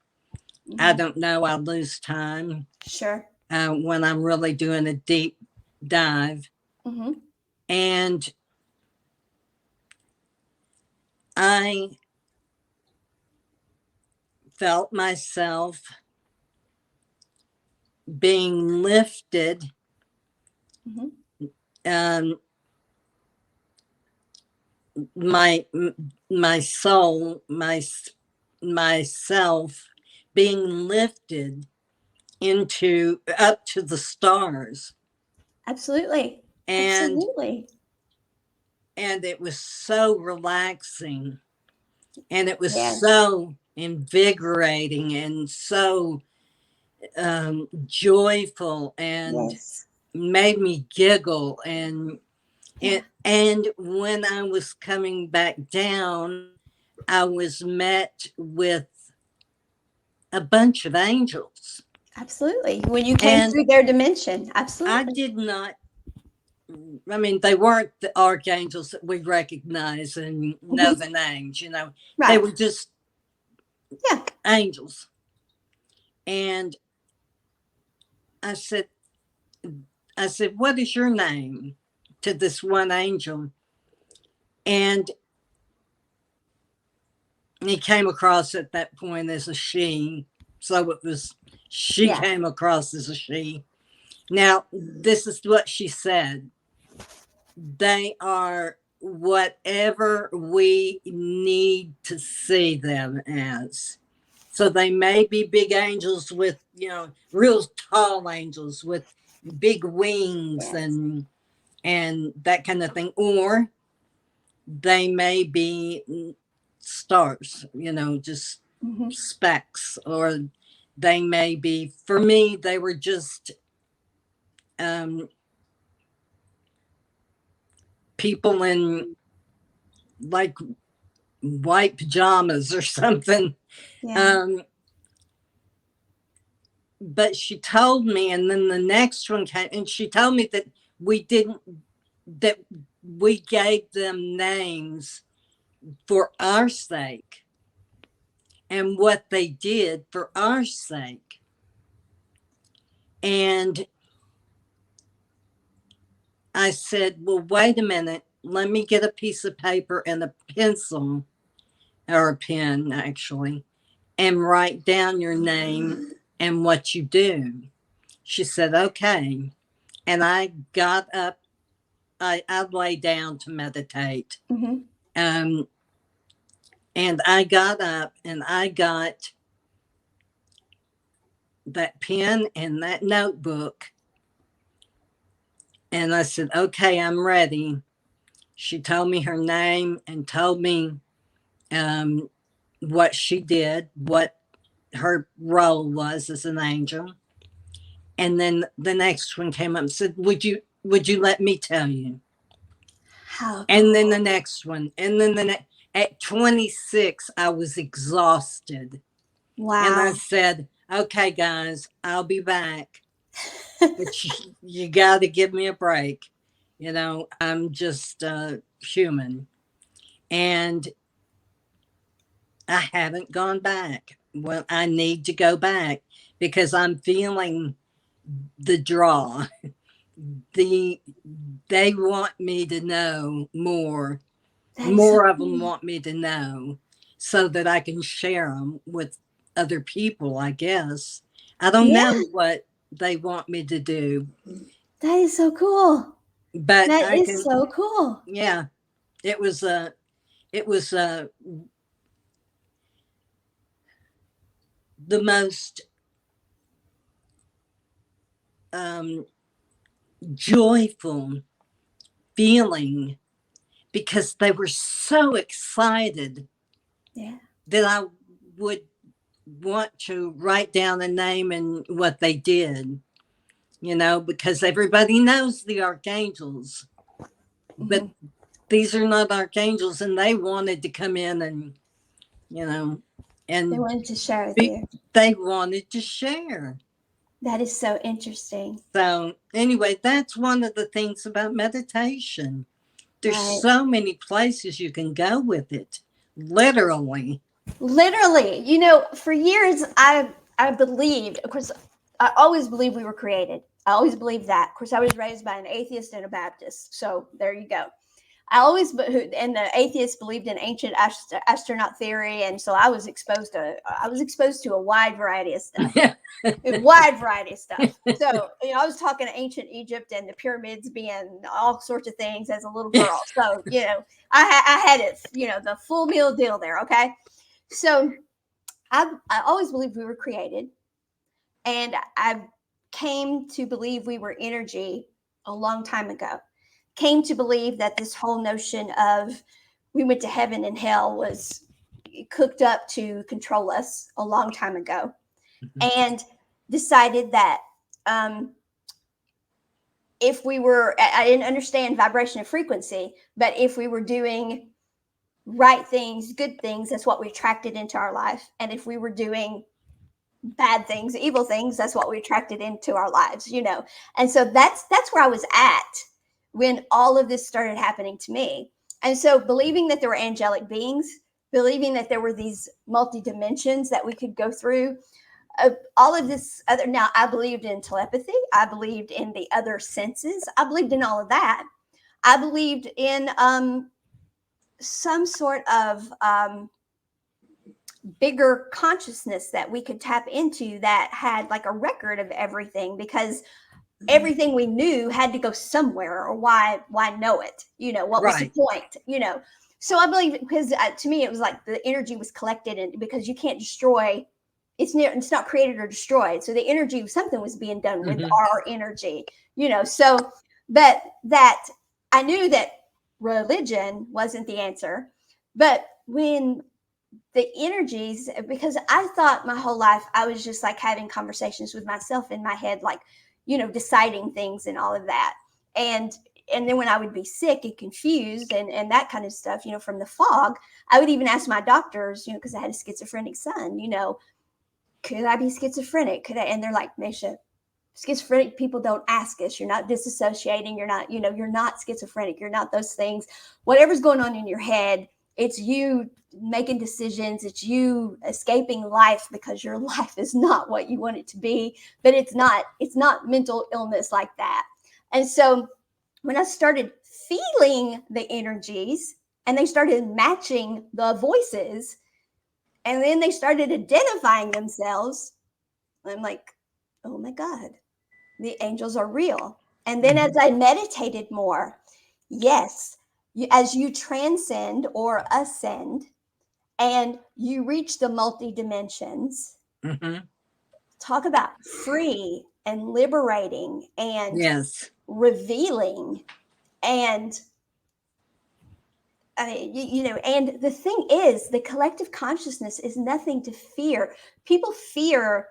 I Mm-hmm. don't know. I lose time Sure. when I'm really doing a deep dive. Mm-hmm. And I felt myself being lifted, Mm-hmm. um, my my soul, myself being lifted into up to the stars. Absolutely. and Absolutely. and it was so relaxing, and it was Yeah. so invigorating, and so joyful, and Yes. made me giggle. And Yeah. and when I was coming back down, I was met with a bunch of angels. Absolutely. When you came And through their dimension. I Absolutely. did not, I mean, they weren't the archangels that we recognize and know Mm-hmm. the names, they Right. were just Yeah. angels. And I said, what is your name, to this one angel? And he came across at that point as a she. So it was, she Yeah. came across as a she. Now, this is what she said. They are whatever we need to see them as. So they may be big angels with, real tall angels with big wings Yes. and that kind of thing, or they may be stars, just Mm-hmm. specks, or they may be, for me, they were just um, people in like white pajamas or something. Yeah. Um, but she told me, and then the next one came, and she told me that we didn't, that we gave them names for our sake and what they did for our sake. And I said, well, wait a minute. Let me get a piece of paper and a pencil, or a pen, actually. and write down your name and what you do. She said, okay. And I got up, I lay down to meditate. Mm-hmm. Um, and I got up and I got that pen and that notebook. And I said, okay, I'm ready. She told me her name and told me what she did, what her role was as an angel. And then the next one came up and said, would you let me tell you? How And then the cool. next one. And then at 26, I was exhausted. And I Wow. said, okay, guys, I'll be back. But you got to give me a break. I'm just human. And I haven't gone back. Well, I need to go back because I'm feeling the draw. They want me to know more. That is so More of them cool. want me to know so that I can share them with other people, I guess. I don't Yeah, know what they want me to do, that is so cool. but That I is can, so cool. yeah, it was the most um, joyful feeling because they were so excited Yeah. that I would want to write down a name and what they did, because everybody knows the archangels, but Hmm. these are not archangels, and they wanted to come in and, you know, They and wanted to share with be, you. they wanted to share. That is so interesting. So, anyway, that's one of the things about meditation. There's Right. so many places you can go with it, literally. Literally, for years I believed, of course, I always believed we were created. I always believed that. Of course, I was raised by an atheist and a Baptist. So there you go. And the atheists believed in ancient astronaut theory, and so I was exposed to a wide variety of stuff. A wide variety of stuff. So, I was talking ancient Egypt and the pyramids being all sorts of things as a little girl. So, I had it, the full meal deal there. Okay. So I always believed we were created, and I came to believe we were energy a long time ago. Came to believe that this whole notion of we went to heaven and hell was cooked up to control us a long time ago, and decided that um, if we were, I didn't understand vibration and frequency, but if we were doing right things, good things, that's what we attracted into our life. And if we were doing bad things, evil things, that's what we attracted into our lives. And so that's where I was at when all of this started happening to me. And so believing that there were angelic beings, believing that there were these multi dimensions that we could go through, all of this other. Now, I believed in telepathy. I believed in the other senses. I believed in all of that. I believed in some sort of bigger consciousness that we could tap into that had like a record of everything, because everything we knew had to go somewhere, or why know it, what was the Right. point. So I believe, because to me it was like the energy was collected, and because you can't destroy, it's not created or destroyed, so the energy, something was being done with Mm-hmm. our energy. So but that I knew that religion wasn't the answer. But when the energies, because I thought my whole life I was just like having conversations with myself in my head, like, deciding things and all of that. And then when I would be sick and confused and that kind of stuff, from the fog, I would even ask my doctors, because I had a schizophrenic son, could I be schizophrenic? Could I? And they're like, Maysha, schizophrenic people don't ask us. You're not disassociating. You're not, you're not schizophrenic. You're not those things. Whatever's going on in your head, it's you making decisions. It's you escaping life because your life is not what you want it to be. But it's not mental illness like that. And so when I started feeling the energies and they started matching the voices, And then they started identifying themselves. I'm like, oh my God, the angels are real. And then as I meditated more, yes, as you transcend or ascend and you reach the multi dimensions, Mm-hmm. talk about free and liberating and Yes. revealing. And and the thing is, the collective consciousness is nothing to fear. People fear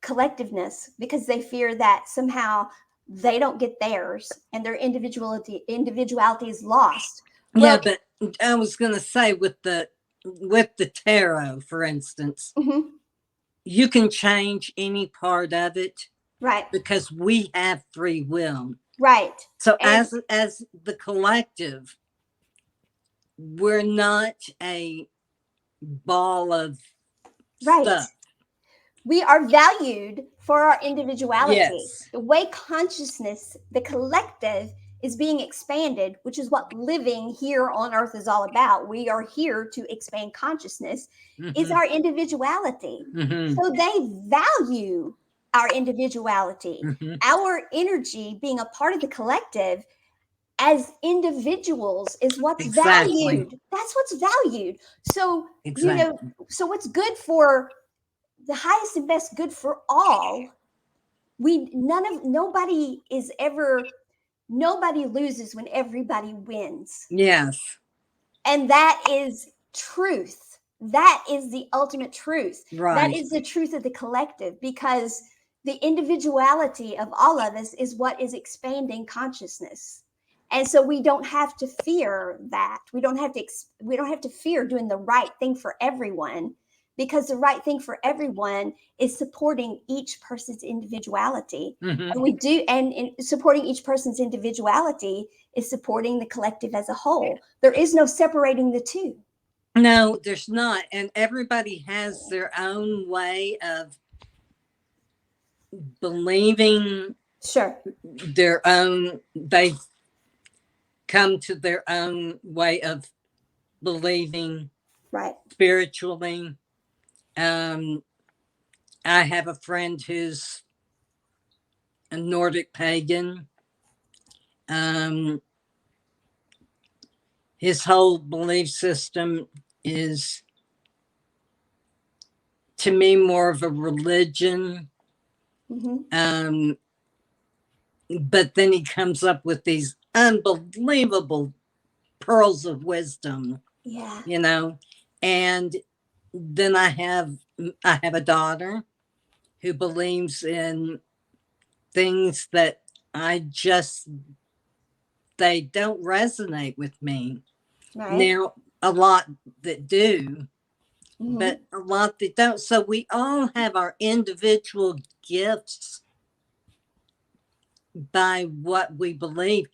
collectiveness because they fear that somehow they don't get theirs and their individuality is lost. Yeah, Well, but I was going to say with the tarot, for instance, mhm, you can change any part of it right, because we have free will. right, So and as the collective, we're not a ball of right. stuff. We are valued for our individuality. Yes. The way consciousness, the collective, is being expanded, which is what living here on earth is all about. We are here to expand consciousness, is Mm-hmm. our individuality. Mm-hmm. So they value our individuality, Mm-hmm. our energy being a part of the collective as individuals is what's Exactly. valued. That's what's valued. So, Exactly. so what's good for the highest and best good for all, we none of nobody is ever, nobody loses when everybody wins. Yes. And that is truth. That is the ultimate truth. That Right. is the truth of the collective, because the individuality of all of us is what is expanding consciousness. And so we don't have to fear that. We don't have to fear doing the right thing for everyone, because the right thing for everyone is supporting each person's individuality. Mm-hmm. And we do, and in supporting each person's individuality is supporting the collective as a whole. There is no separating the two. No, there's not. And everybody has their own way of believing Sure. they've come to their own way of believing Right. spiritually. Um, I have a friend who's a Nordic pagan. Um, his whole belief system is, to me, more of a religion. Mm-hmm. Um, but then he comes up with these unbelievable pearls of wisdom, Yeah. you know. And then I have a daughter who believes in things that I just they don't resonate with me. Right. Now, a lot that do, Mm-hmm. but a lot that don't. So we all have our individual gifts by what we believe.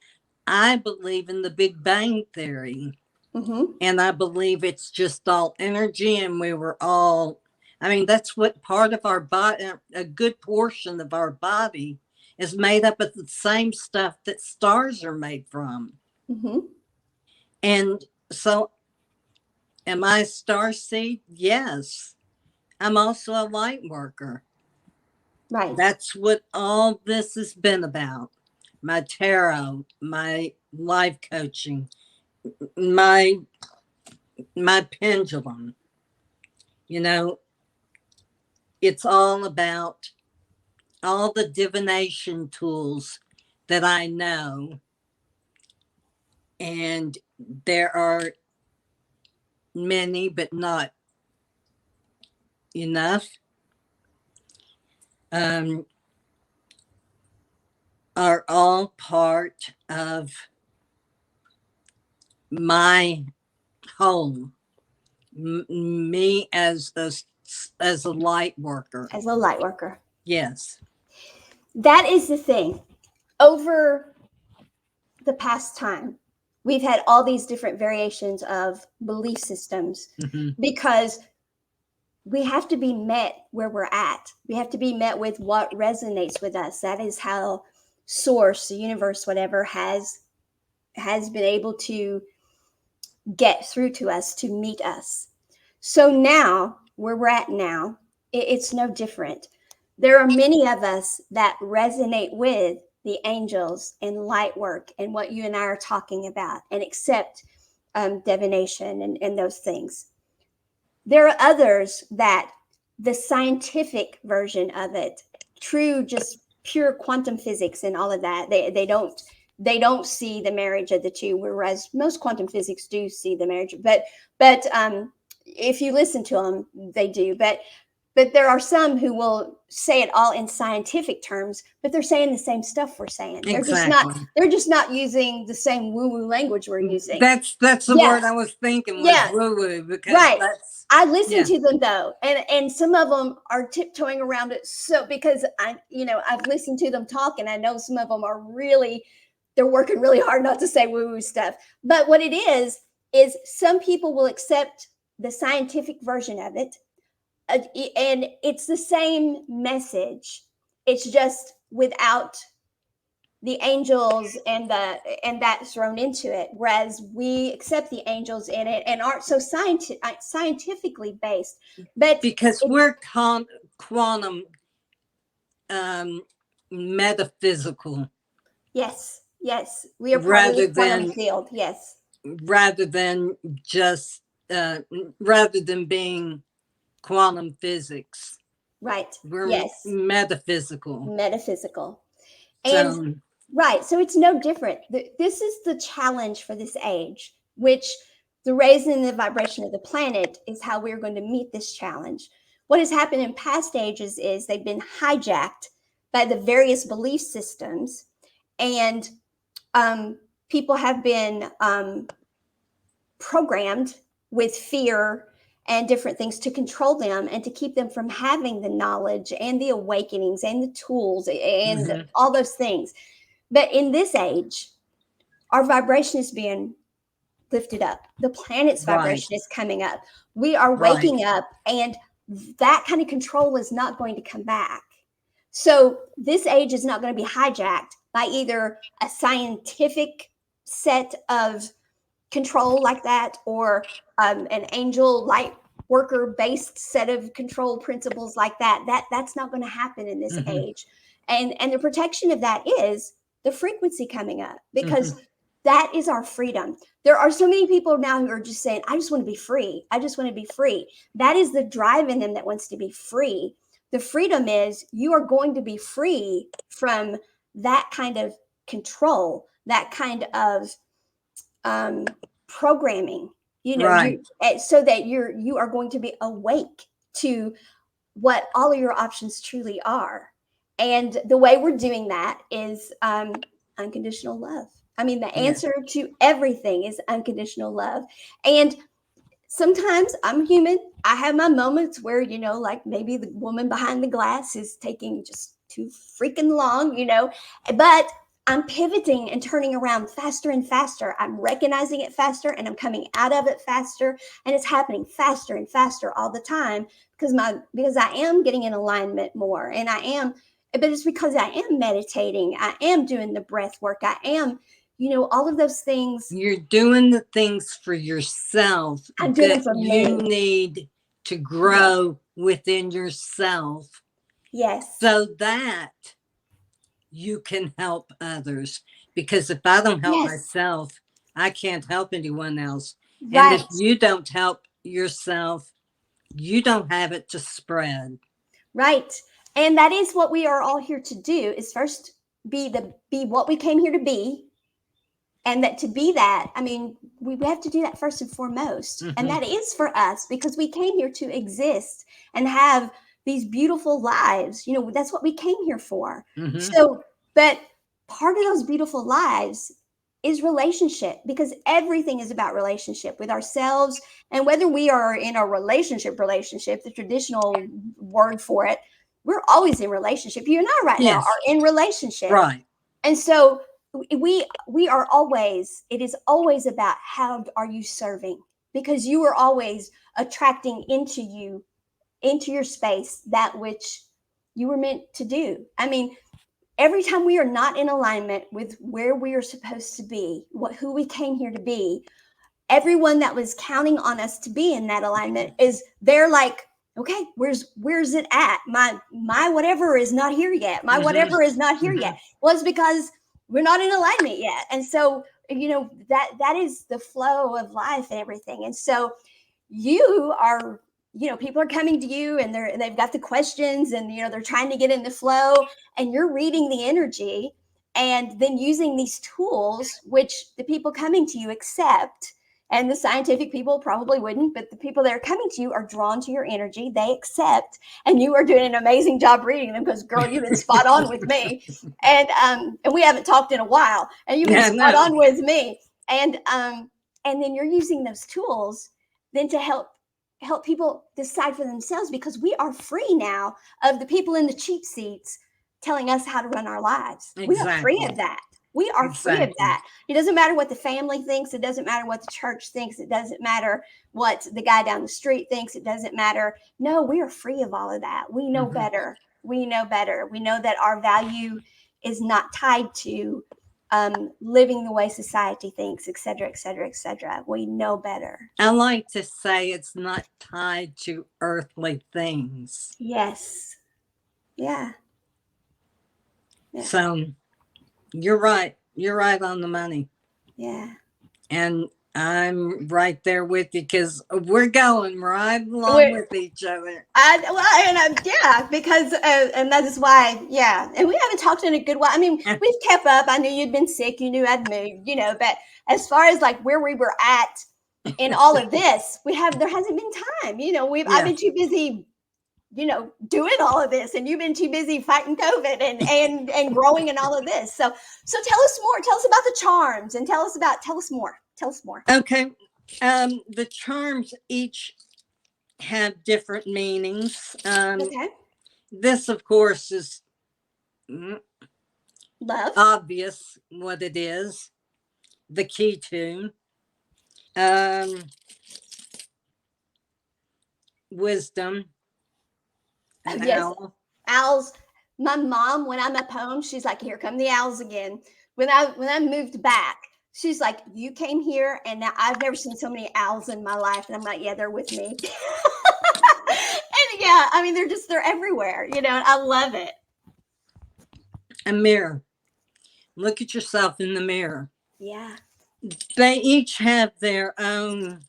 I believe in the Big Bang Theory, Mm-hmm. and I believe it's just all energy, and we were all, I mean, that's what part of our body, a good portion of our body is made up of the same stuff that stars are made from. Mm-hmm. And so, am I a star seed? Yes. I'm also a light worker. Right. That's what all this has been about. My tarot, my life coaching, my my pendulum. You know, it's all about all the divination tools that I know, and there are many, but not enough. Um, are all part of my home. Me as a light worker. As a light worker. Yes. That is the thing. Over the past time, we've had all these different variations of belief systems, Hmm. because we have to be met where we're at. We have to be met with what resonates with us. That is how source, the universe, whatever, has been able to get through to us, to meet us. So now, where we're at now, it's no different. There are many of us that resonate with the angels and light work and what you and I are talking about and accept divination and those things. There are others that the scientific version of it, true, just pure quantum physics and all of that, they don't see the marriage of the two, whereas most quantum physics do see the marriage. But if you listen to them, they do. But there are some who will say it all in scientific terms, but they're saying the same stuff we're saying. They're just not. Exactly. They're just not using the same woo-woo language we're using. That's the Yeah, word I was thinking was yeah, woo woo, because right. that's, I listen yeah. to them though, and some of them are tiptoeing around it. So because I've listened to them talk, and I know some of them are really, they're working really hard not to say woo-woo stuff. But what it is some people will accept the scientific version of it, and it's the same message. It's just without the angels and that thrown into it, whereas we accept the angels in it and aren't so scientifically based. But Because it's, we're quantum, um, metaphysical, yes, we are part of rather the quantum than field. Yes, rather than just rather than being quantum physics. right. We're Yes, metaphysical. metaphysical. And So right, so it's no different. This is the challenge for this age, which the raising the vibration of the planet is how we're going to meet this challenge. What has happened in past ages is they've been hijacked by the various belief systems, and people have been programmed with fear and different things to control them and to keep them from having the knowledge and the awakenings and the tools and mhm, all those things. But in this age, our vibration is being lifted up. The planet's right, vibration is coming up. We are right, waking up, and that kind of control is not going to come back. So this age is not going to be hijacked by either a scientific set of control like that, or an angel light worker based set of control principles like that. That's not going to happen in this mhm, age. And the protection of that is the frequency coming up, because mhm, that is our freedom. There are so many people now who are just saying, I just want to be free. I just want to be free. That is the drive in them that wants to be free. The freedom is you are going to be free from that kind of control, that kind of um, programming. You right, so that you are going to be awake to what all of your options truly are. And the way we're doing that is unconditional love. I mean, the yeah, answer to everything is unconditional love. And sometimes I'm human. I have my moments where, like maybe the woman behind the glass is taking just too freaking long, but I'm pivoting and turning around faster and faster. I'm recognizing it faster and I'm coming out of it faster. And it's happening faster and faster all the time because I am getting in alignment more. But it's because I am meditating. I am doing the breath work. I am, all of those things you're doing the things for yourself I'm doing that for you me. need to Yes. grow within yourself, Yes. so that you can help others. Because if I don't help Yes. myself, I can't help anyone else. And if Right. you don't help yourself, you don't have it to spread. Right. And that is what we are all here to do, is first be what we came here to be. And that to be that, I mean, we have to do that first and foremost. And Hmm. that is for us because we came here to exist and have these beautiful lives. That's what we came here for. Hmm. So, but part of those beautiful lives is relationship, because everything is about relationship with ourselves. And whether we are in a relationship, the traditional word for it, we're always in relationship. You and I right now Yes, are in relationship. right. And so we are always, it is always about how are you serving, because you are always attracting into your space that which you were meant to do. I mean, every time we are not in alignment with where we are supposed to be, who we came here to be, everyone that was counting on us to be in that alignment is they're like, okay, where's it at? My whatever is not here yet. My whatever is not here yet. Well, it's because we're not in alignment yet. And so, that is the flow of life and everything. And so you are, people are coming to you and they've got the questions and they're trying to get in the flow, and you're reading the energy and then using these tools which the people coming to you accept. And the scientific people probably wouldn't, but the people that are coming to you are drawn to your energy. They accept, and you are doing an amazing job reading them because, girl, you've been spot on with me, and we haven't talked in a while, and you've been spot on with me, and then you're using those tools then to help people decide for themselves, because we are free now of the people in the cheap seats telling us how to run our lives. Exactly. We are free of that. We are free of that. It doesn't matter what the family thinks. It doesn't matter what the church thinks. It doesn't matter what the guy down the street thinks. It doesn't matter. No, we are free of all of that. We know better. We know better. We know that our value is not tied to living the way society thinks, et cetera, et cetera, et cetera. We know better. I like to say it's not tied to earthly things. Yes. Yeah. So you're right. You're right on the money. Yeah. And I'm right there with you because we're going right along with each other. Because and that is why, and we haven't talked in a good while. I mean, we've kept up. I knew you'd been sick. You knew I'd moved. But as far as like where we were at in all of this, there hasn't been time. I've been too busy, doing all of this, and you've been too busy fighting COVID and growing and all of this. So tell us more. Tell us about the charms and tell us more. Tell us more. Okay. The charms each have different meanings. Okay. This, of course, is love. Obvious what it is. The key to wisdom. Yes. Owls. My mom, when I'm up home, she's like, "Here come the owls again." When I moved back, she's like, "You came here, and now I've never seen so many owls in my life." And I'm like, "Yeah, they're with me." And I mean, they're everywhere, and I love it. A mirror. Look at yourself in the mirror. Yeah. They each have their own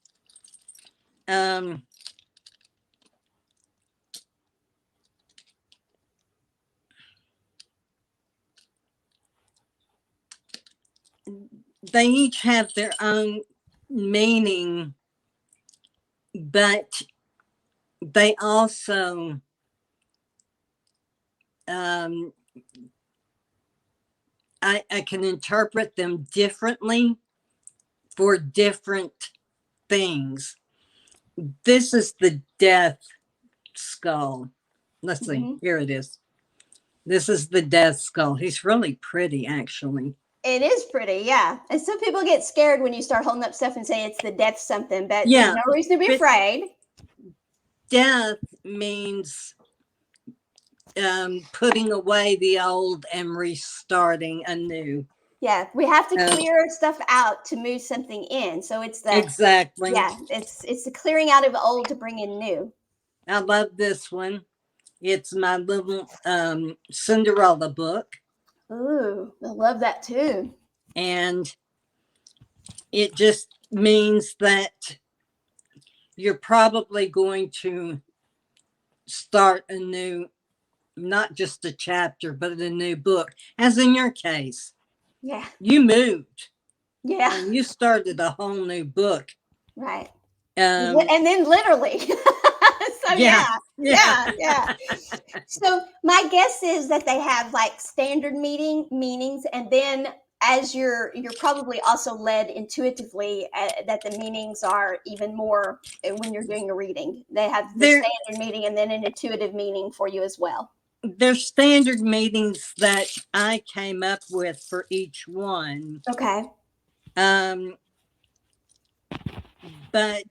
they each have their own meaning, but they also I can interpret them differently for different things. This is the death skull. Let's see. Here it is. This is the death skull. He's really pretty, actually. It is pretty, yeah. And some people get scared when you start holding up stuff and say it's the death something, but there's no reason to be afraid. Death means putting away the old and restarting anew. Yeah, we have to clear stuff out to move something in. So it's the exactly. Yeah, it's the clearing out of old to bring in new. I love this one. It's my little Cinderella book. Ooh, I love that too. And it just means that you're probably going to start a new, not just a chapter, but a new book. As in your case. Yeah. You moved. Yeah. And you started a whole new book. Right. And then literally. So yeah. So my guess is that they have like standard meanings, and then as you're probably also led intuitively that the meanings are even more when you're doing a reading. They have the standard meaning and then an intuitive meaning for you as well. There's standard meanings that I came up with for each one. Okay. But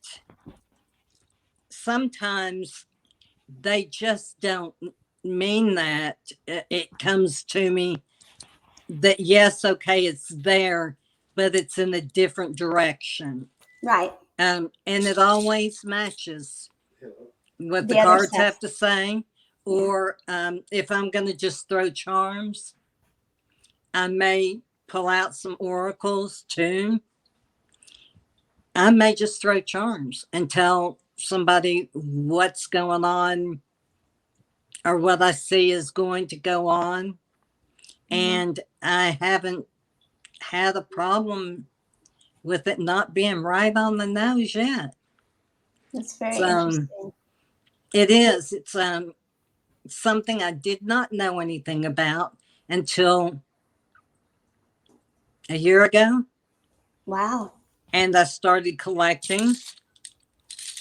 sometimes they just don't mean that. It comes to me that yes, okay, it's there, but it's in a different direction. Right. And it always matches what the The other cards stuff. have to say. Yeah. Or if I'm going to just throw charms, I may pull out some oracles too. I may just throw charms and tell somebody what's going on or what I see is going to go on. And I haven't had a problem with it not being right on the nose yet. That's very So interesting. it is. It's something I did not know anything about until a year ago. Wow. And I started collecting.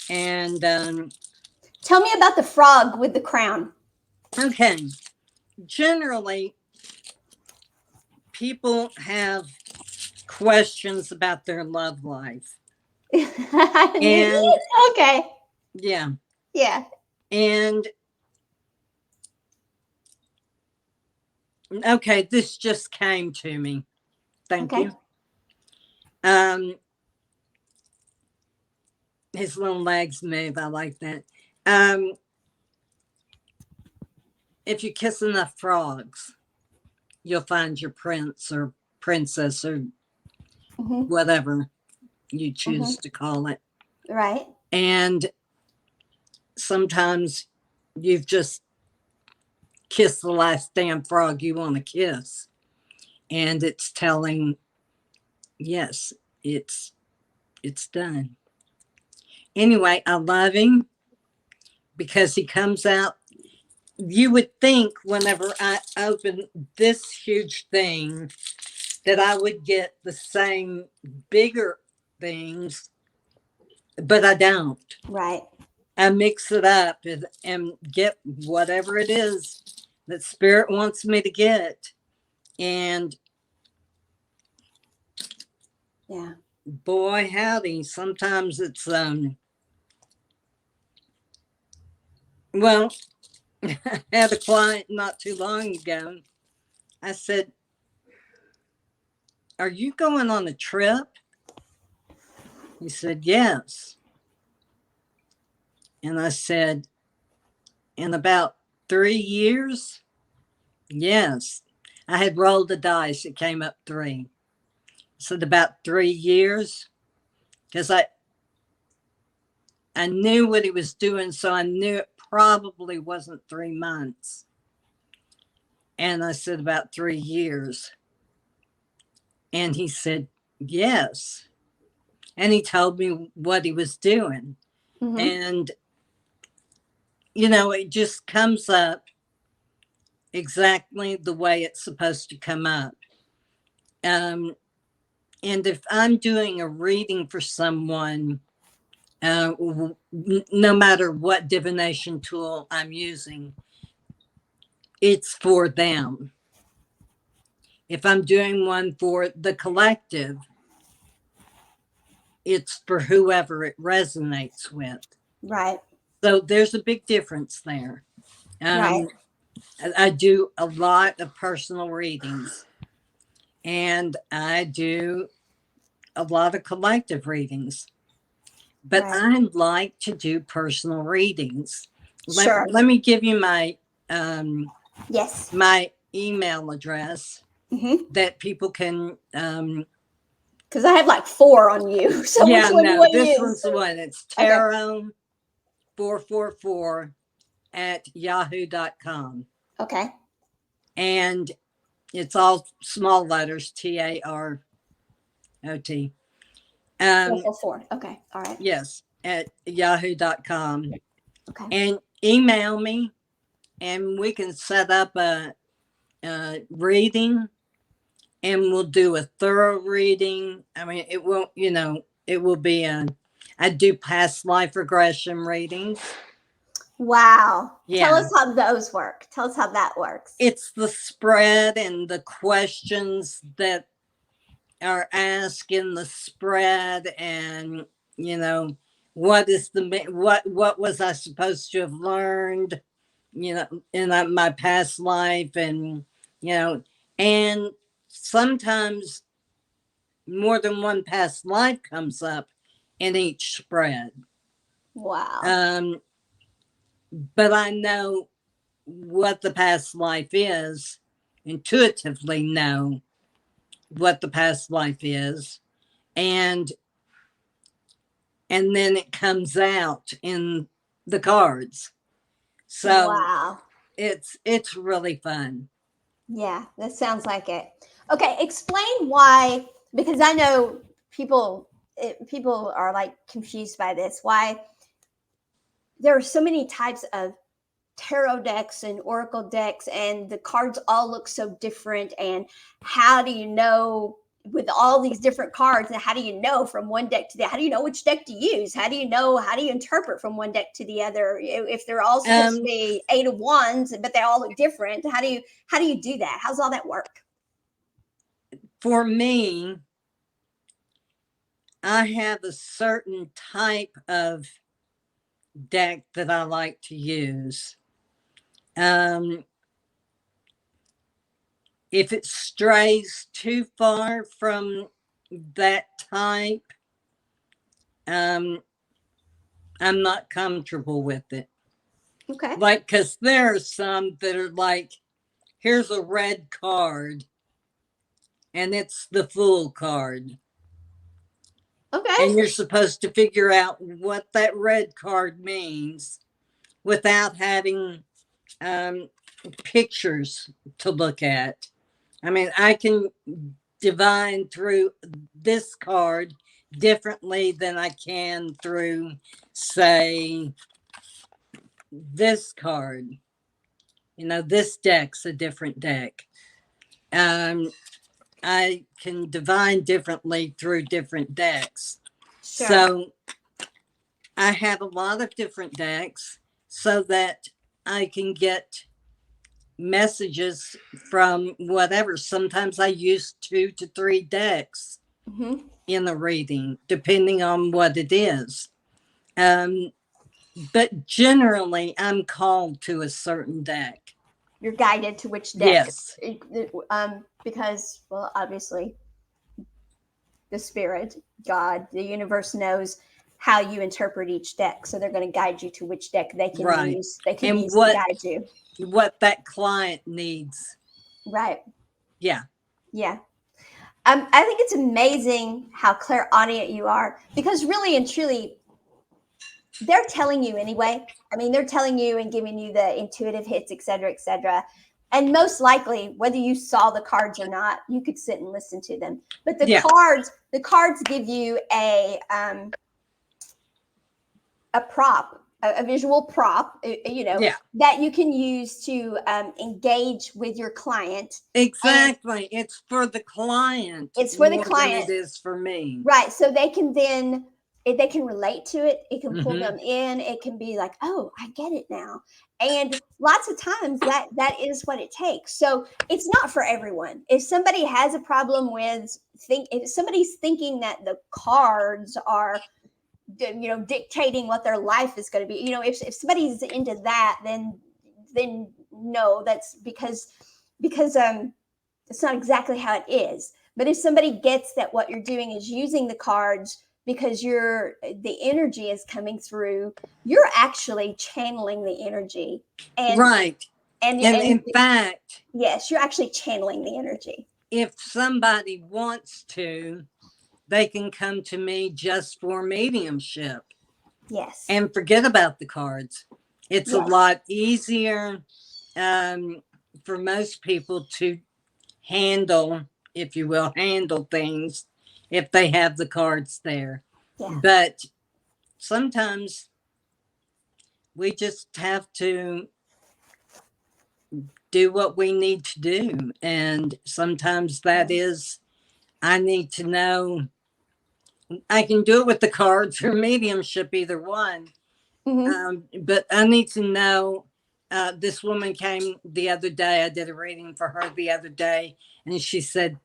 And Tell me about the frog with the crown. okay, generally, people have questions about their love life. And Okay. yeah, Yeah. and okay, this just came to me. Thank Okay. you. His little legs move. I like that. If you kiss enough frogs, you'll find your prince or princess or whatever you choose to call it. Right. And sometimes you've just kissed the last damn frog you want to kiss. And it's telling, yes, it's done. Anyway, I love him because he comes out. You would think whenever I open this huge thing that I would get the same bigger things, but I don't. Right. I mix it up and get whatever it is that spirit wants me to get. And yeah, boy howdy, sometimes it's well, I had a client not too long ago. I said, "Are you going on a trip?" He said, "Yes." And I said, "In about 3 years?" Yes. I had rolled the dice. It came up 3. I said, "About 3 years?" Because I knew what he was doing, so I knew it probably wasn't 3 months. And I said, "About 3 years." And he said, "Yes." And he told me what he was doing. And, it just comes up exactly the way it's supposed to come up. And if I'm doing a reading for someone, no matter what divination tool I'm using, it's for them. If I'm doing one for the collective, it's for whoever it resonates with. Right. So there's a big difference there. Right. I do a lot of personal readings, and I do a lot of collective readings. But Right. I like to do personal readings. Sure. Let me give you Yes. my email address that people can. Because I have like 4 on you. So Yeah, which one do you want to this use? one's the one. It's tarot444 at yahoo.com. Okay. And it's all small letters, TAROT. 444. Okay. All right. Yes, at yahoo.com. Okay. And email me, and we can set up a reading, and we'll do a thorough reading. I mean, it won't, it will be I do past life regression readings. Wow. Yeah. Tell us how those work. Tell us how that works. It's the spread and the questions that are asked in the spread, and what is what was I supposed to have learned, in my past life, and and sometimes more than one past life comes up in each spread. Wow. But I know what the past life is, intuitively know what the past life is, and then it comes out in the cards. So Wow. it's really fun. Yeah, that sounds like it. Okay, explain why, because I know people are like confused by this. Why there are so many types of tarot decks and oracle decks, and the cards all look so different. And how do you know with all these different cards? And how do you know from one deck to the? How do you know which deck to use? How do you know? How do you interpret from one deck to the other? If they're all supposed to Um, be 8 of Wands, but they all look different, how do you do that? How's all that work? for me, I have a certain type of deck that I like to use. Um, if it strays too far from that type, um, I'm not comfortable with it. Okay. Like, because there are some that are like, here's a red card, and it's the Fool card. Okay. And you're supposed to figure out what that red card means without having um, pictures to look at. I mean, I can divine through this card differently than I can through, say, this card. You know, this deck's a different deck. Um, I can divine differently through different decks. Sure. So I have a lot of different decks so that I can get messages from whatever. Sometimes I use 2 to 3 decks Hmm. in a reading, depending on what it is. Um, but generally, I'm called to a certain deck. You're guided to which deck, Yes, because, well, obviously, the spirit, God, the universe knows how you interpret each deck, so they're going to guide you to which deck they can right. use. They can And use to guide you. what that client needs. Right. Yeah. Yeah. I think it's amazing how clairaudient you are, because really and truly, they're telling you anyway. I mean, they're telling you and giving you the intuitive hits, et cetera, et cetera. And most likely, whether you saw the cards or not, you could sit and listen to them. But Yeah. the cards give you a prop, a visual prop, Yeah. that you can use to engage with your client. And Exactly. It's for the client it's for the more than it client, is for me. right? So they can then, if they can relate to it, it can pull Mm-hmm. them in. It can be like, oh, I get it now. And lots of times that is what it takes. So it's not for everyone. If somebody has a problem with if somebody's thinking that the cards are dictating what their life is going to be, if somebody's into that, then no, that's because it's not exactly how it is. But if somebody gets that what you're doing is using the cards because the energy is coming through, you're actually channeling the energy. and Right. and And and in fact, yes, you're actually channeling the energy. if somebody wants to, they can come to me just for mediumship Yes. and forget about the cards. It's a Yes. lot easier for most people to handle, if you will, handle things if they have the cards there. Yeah. But sometimes we just have to do what we need to do. And sometimes that is, I need to know, I can do it with the cards or mediumship, either one. Mm-hmm. But I need to know. This woman came the other day. I did a reading for her the other day, and she said,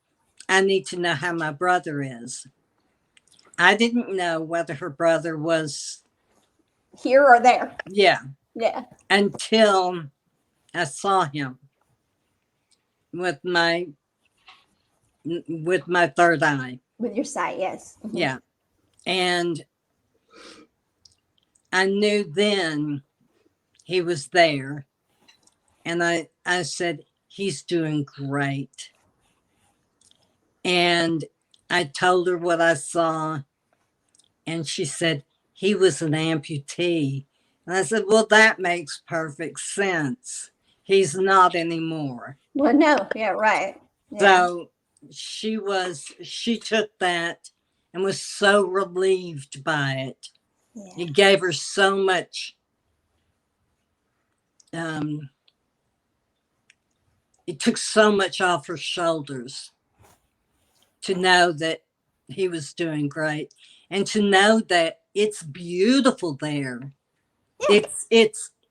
I need to know how my brother is. I didn't know whether her brother was, Here or there. yeah, Yeah. until I saw him with my third eye. With your sight. Yes. Mm-hmm. Yeah. And I knew then he was there. And I said, he's doing great. And I told her what I saw. And she said, he was an amputee. And I said, well, that makes perfect sense. He's not anymore. Well, no, yeah, right. Yeah. So she took that and was so relieved by it. Yeah. It gave her so much, um, it took so much off her shoulders to know that he was doing great and to know that it's beautiful there. Yeah. It's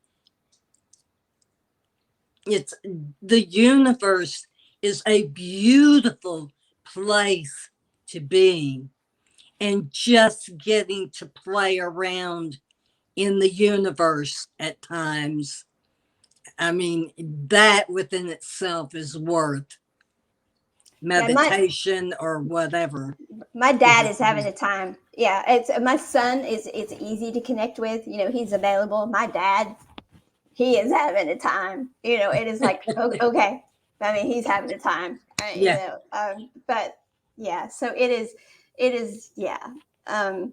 the universe is a beautiful place to be, and just getting to play around in the universe at times, I mean, that within itself is worth Yeah. meditation or whatever. My dad is having a time. Yeah, it's my son is it's easy to connect with. You know, he's available. My dad, he is having a time. You know, it is like okay. I mean, he's having a time. You Yeah, know, but yeah. So it is. Yeah, um,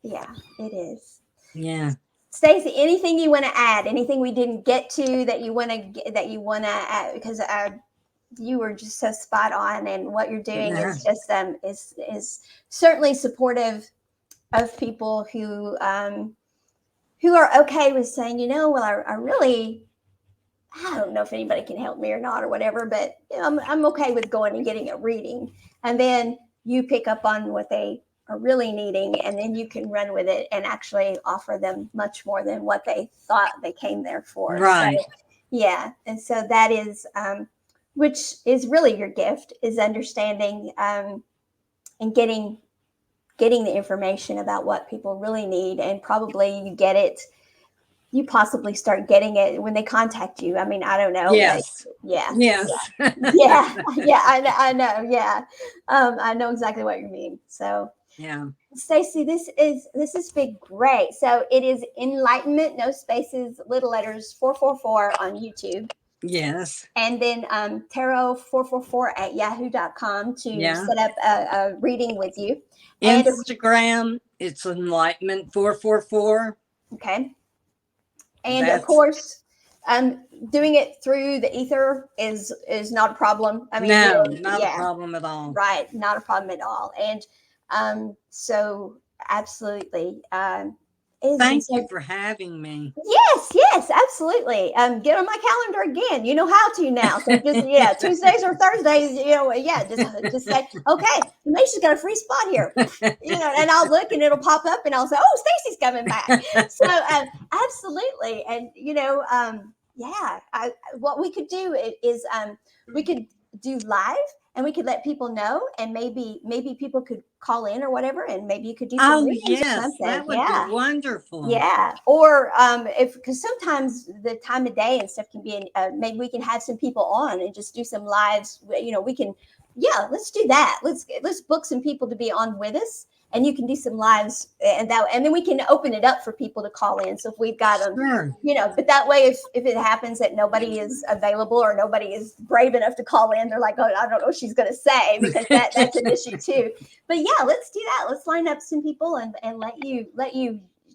yeah. It is. yeah. Stacy, anything you want to add? Anything we didn't get to that you want to add? Because you were just so spot on, and what you're doing Uh-huh. is just is certainly supportive of people who are okay with saying, you know, well, I really, I don't know if anybody can help me or not or whatever, but you know, I'm okay with going and getting a reading, and then you pick up on what they are really needing, and then you can run with it and actually offer them much more than what they thought they came there for. So Right. yeah, and so that is which is really your gift, is understanding and getting the information about what people really need, and probably you possibly start getting it when they contact you. I mean, I don't know, but Yes. yeah, Yes. yeah, yeah, I know, yeah, I know exactly what you mean. So Yeah. Stacy, this has been great. So it is Enlightenment, no spaces, little letters, 444 on YouTube. Yes. And then tarot444 at yahoo.com to Yeah. set up a reading with you. And Instagram, it's Enlightenment 444. okay. And of That's course, doing it through the ether is not a problem. I mean, you no, know, not a yeah, problem at all. right, not a problem at all. And so absolutely, it has been Thank you so. for having me. Yes, yes, absolutely. Get on my calendar again. You know how to now. So just yeah, Tuesdays or Thursdays. You know, yeah, just say okay. Maysha's got a free spot here. You know, and I'll look and it'll pop up and I'll say, oh, Stacy's coming back. So absolutely, and you know, yeah, what we could do is we could do live and we could let people know, and maybe people could call in or whatever, and maybe you could do some Oh, readings or yes, something. that would be Yeah. wonderful. Yeah, or if because sometimes the time of day and stuff can be, maybe we can have some people on and just do some lives. You know, we can, yeah, let's do that. Let's book some people to be on with us, and you can do some lives, and then we can open it up for people to call in. So if we've got them, Sure. you know, but that way, if it happens that nobody is available or nobody is brave enough to call in, they're like, oh, I don't know what she's going to say, because that's an issue too. But yeah, let's do that. Let's line up some people and let you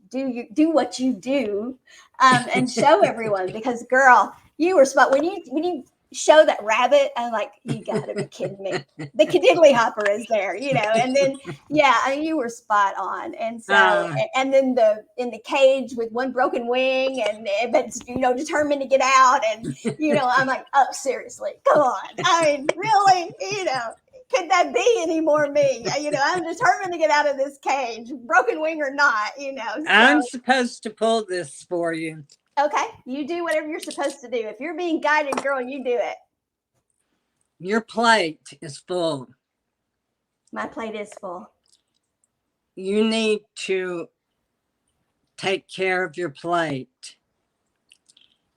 do what you do, and show everyone, because girl, you were spot when you show that rabbit. I'm like, you gotta be kidding me. The Kadiddly Hopper is there, you know, and then yeah, I mean, you were spot on. And so Uh, and then in the cage with one broken wing, and but you know, determined to get out, and you know, I'm like, oh, seriously, come on. I mean, really, you know, could that be any more me? You know, I'm determined to get out of this cage, broken wing or not, you know. I'm So, supposed to pull this for you. okay, you do whatever you're supposed to do. If you're being guided, girl, you do it. Your plate is full. My plate is full. You need to take care of your plate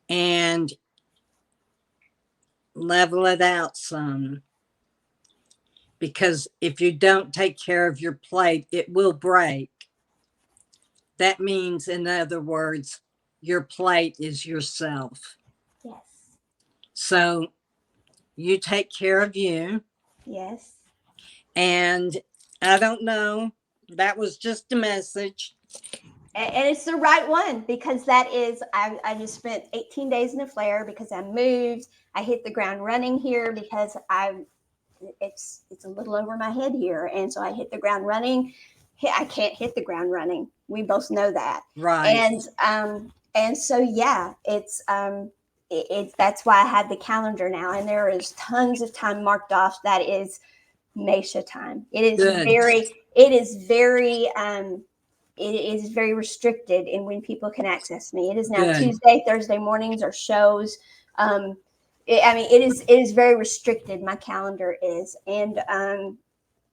and level it out some. Because if you don't take care of your plate, it will break. that means, in other words, your plate is yourself. Yes. So you take care of you. Yes. And I don't know, that was just a message. And it's the right one, because that is, I just spent 18 days in a flare because I moved. I hit the ground running here because it's a little over my head here, and so I hit the ground running. I can't hit the ground running. We both know that. Right. And so yeah, that's why I have the calendar now, and there is tons of time marked off. That is Maysha time. Good. It is very it is very restricted in when people can access me. It is now Good. Tuesday, Thursday mornings or shows. It is very restricted. My calendar is, and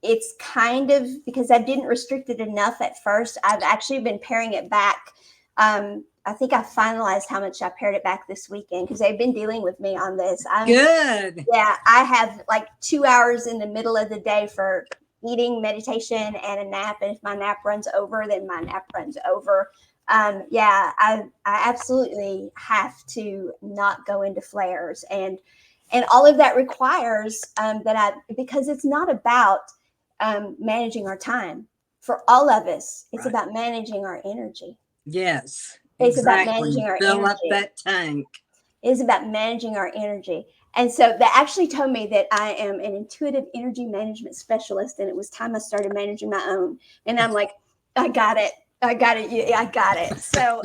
it's kind of because I didn't restrict it enough at first. I've actually been paring it back. I think I finalized how much I pared it back this weekend because they've been dealing with me on this. Good. Yeah, I have like 2 hours in the middle of the day for eating, meditation, and a nap. And if my nap runs over, then my nap runs over. Yeah, I absolutely have to not go into flares, and all of that requires because it's not about managing our time. For all of us, it's Right. about managing our energy. Yes. It's about Exactly. managing our Fill up energy. that tank. It is about managing our energy. And so that actually told me that I am an intuitive energy management specialist. And it was time I started managing my own. And I'm like, I got it. I got it. Yeah, I got it. So,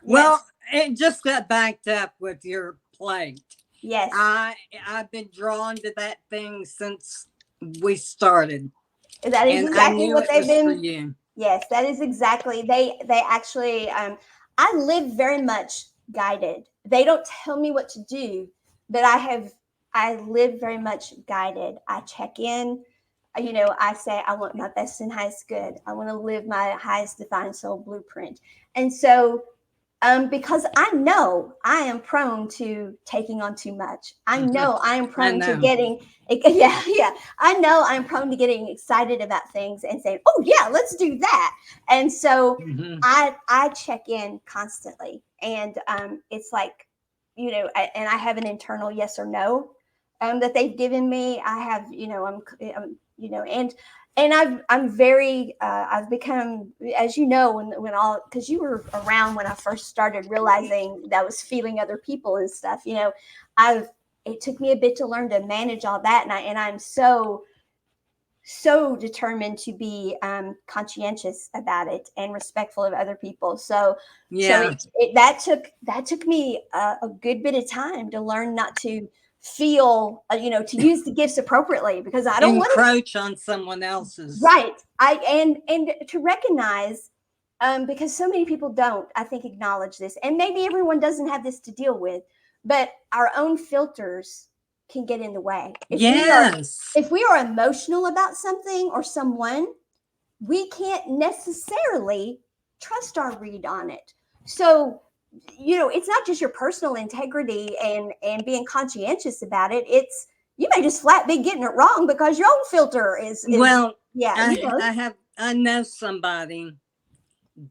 Well, yes. it just got backed up with your plate. Yes. I've been drawn to that thing since we started. That is And I exactly knew what it they've was for been. you. Yes, that is exactly. They actually, I live very much guided. They don't tell me what to do, but I live very much guided. I check in. I say I want my best and highest good. I want to live my highest divine soul blueprint. And so because I know I am prone to taking on too much. I know I am I prone to know. getting, yeah. I know I'm prone to getting excited about things and saying, "Oh yeah, let's do that." And so Mm-hmm. I check in constantly, and it's like, and I have an internal yes or no that they've given me. I have, and I've become, as you know, when all, because you were around when I first started realizing that I was feeling other people and stuff, I've it took me a bit to learn to manage all that, and I'm so determined to be conscientious about it and respectful of other people. So Yeah. that took me a good bit of time to learn not to feel, to use the gifts appropriately, because I don't want to. Encroach on someone else's. Right. And to recognize, because so many people don't, I think, acknowledge this, and maybe everyone doesn't have this to deal with, but our own filters can get in the way. Yes. If we are emotional about something or someone, we can't necessarily trust our read on it. So, it's not just your personal integrity and being conscientious about it. It's, you may just flat be getting it wrong because your own filter is Well, yeah, I know somebody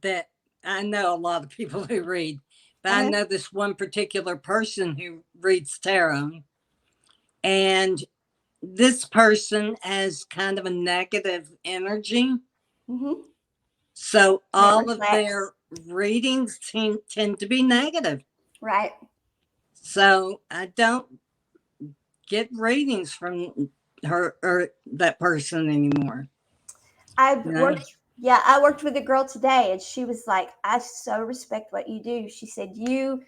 that, I know a lot of people who read, but I uh-huh. know this one particular person who reads tarot. And this person has kind of a negative energy. Mm-hmm. So And it all of reflects, their readings tend to be negative. right? So I don't get readings from her or that person anymore. I've You know? worked, yeah, I worked with a girl today, and she was like, "I so respect what you do." She said, "You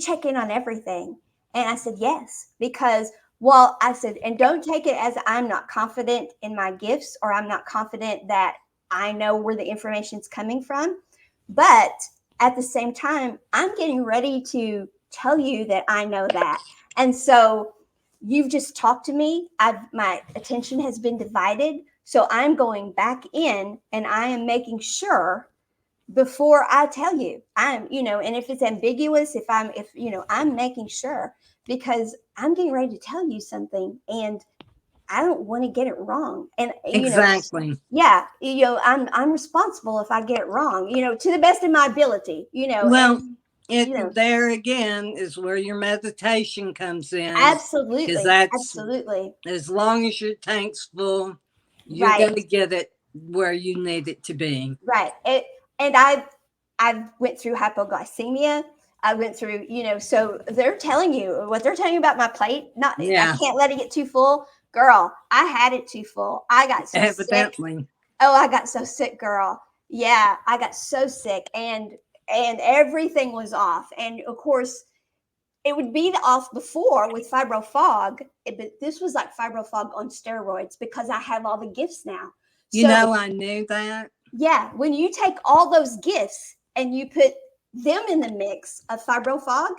check in on everything," and I said, "Yes," because, well, I said, and don't take it as I'm not confident in my gifts, or I'm not confident that I know where the information's coming from, but at the same time, I'm getting ready to tell you that I know that, and so you've just talked to me. My attention has been divided. So I'm going back in and I am making sure before I tell you. And if it's ambiguous, I'm making sure, because I'm getting ready to tell you something, and I don't want to get it wrong. And, Exactly. yeah, I'm responsible if I get it wrong, to the best of my ability, Well, and, it there again is where your meditation comes in, because absolutely, that's, absolutely. as long as your tank's full, you're Right, going to get it where you need it to be. right. And I went through hypoglycemia. I went through, so they're telling you what they're telling you about my plate. Not, I Yeah, can't let it get too full. Girl, I had it too full. I got so sick. evidently. Oh, I got so sick, girl. Yeah, I got so sick, and everything was off. And of course, it would be off before with fibro fog, but this was like fibro fog on steroids because I have all the gifts now. So I knew that. yeah, when you take all those gifts and you put them in the mix of fibro fog,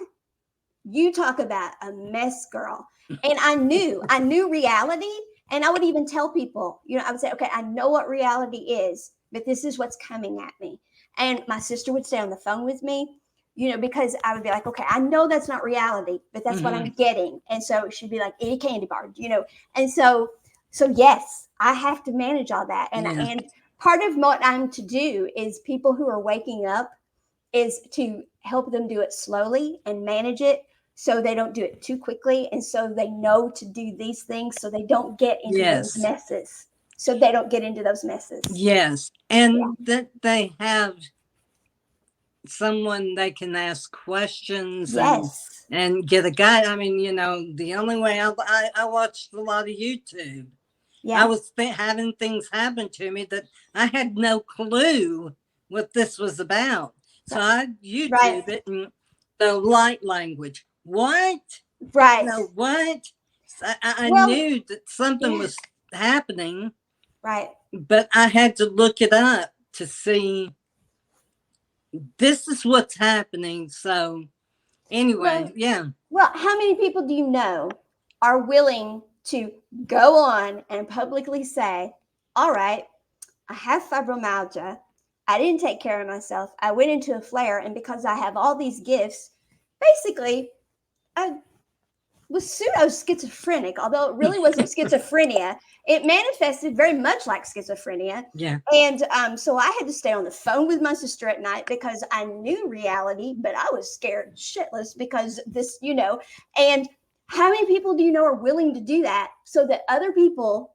you talk about a mess, girl. And I knew reality. And I would even tell people, I would say, okay, I know what reality is, but this is what's coming at me. And my sister would stay on the phone with me, because I would be like, okay, I know that's not reality, but that's what I'm getting. And so she'd be like, eat a candy bar, And so yes, I have to manage all that. And part of what I'm to do is people who are waking up is to help them do it slowly and manage it so they don't do it too quickly, and so they know to do these things so they don't get into those Yes. messes. So they don't get into those messes. Yes. And that they have someone they can ask questions Yes. and get a guide. I mean, the only way I watched a lot of YouTube. Yeah. I was having things happen to me that I had no clue what this was about. So I YouTube it, and the light language. What? Right. What? So I Well, knew that something was happening, right. but I had to look it up to see this is what's happening. So anyway, Well, how many people do you know are willing to go on and publicly say, all right, I have fibromyalgia. I didn't take care of myself. I went into a flare. And because I have all these gifts, basically, I was pseudo schizophrenic, although it really wasn't schizophrenia. It manifested very much like schizophrenia. Yeah. And so I had to stay on the phone with my sister at night because I knew reality, but I was scared shitless because this, and how many people do you know are willing to do that so that other people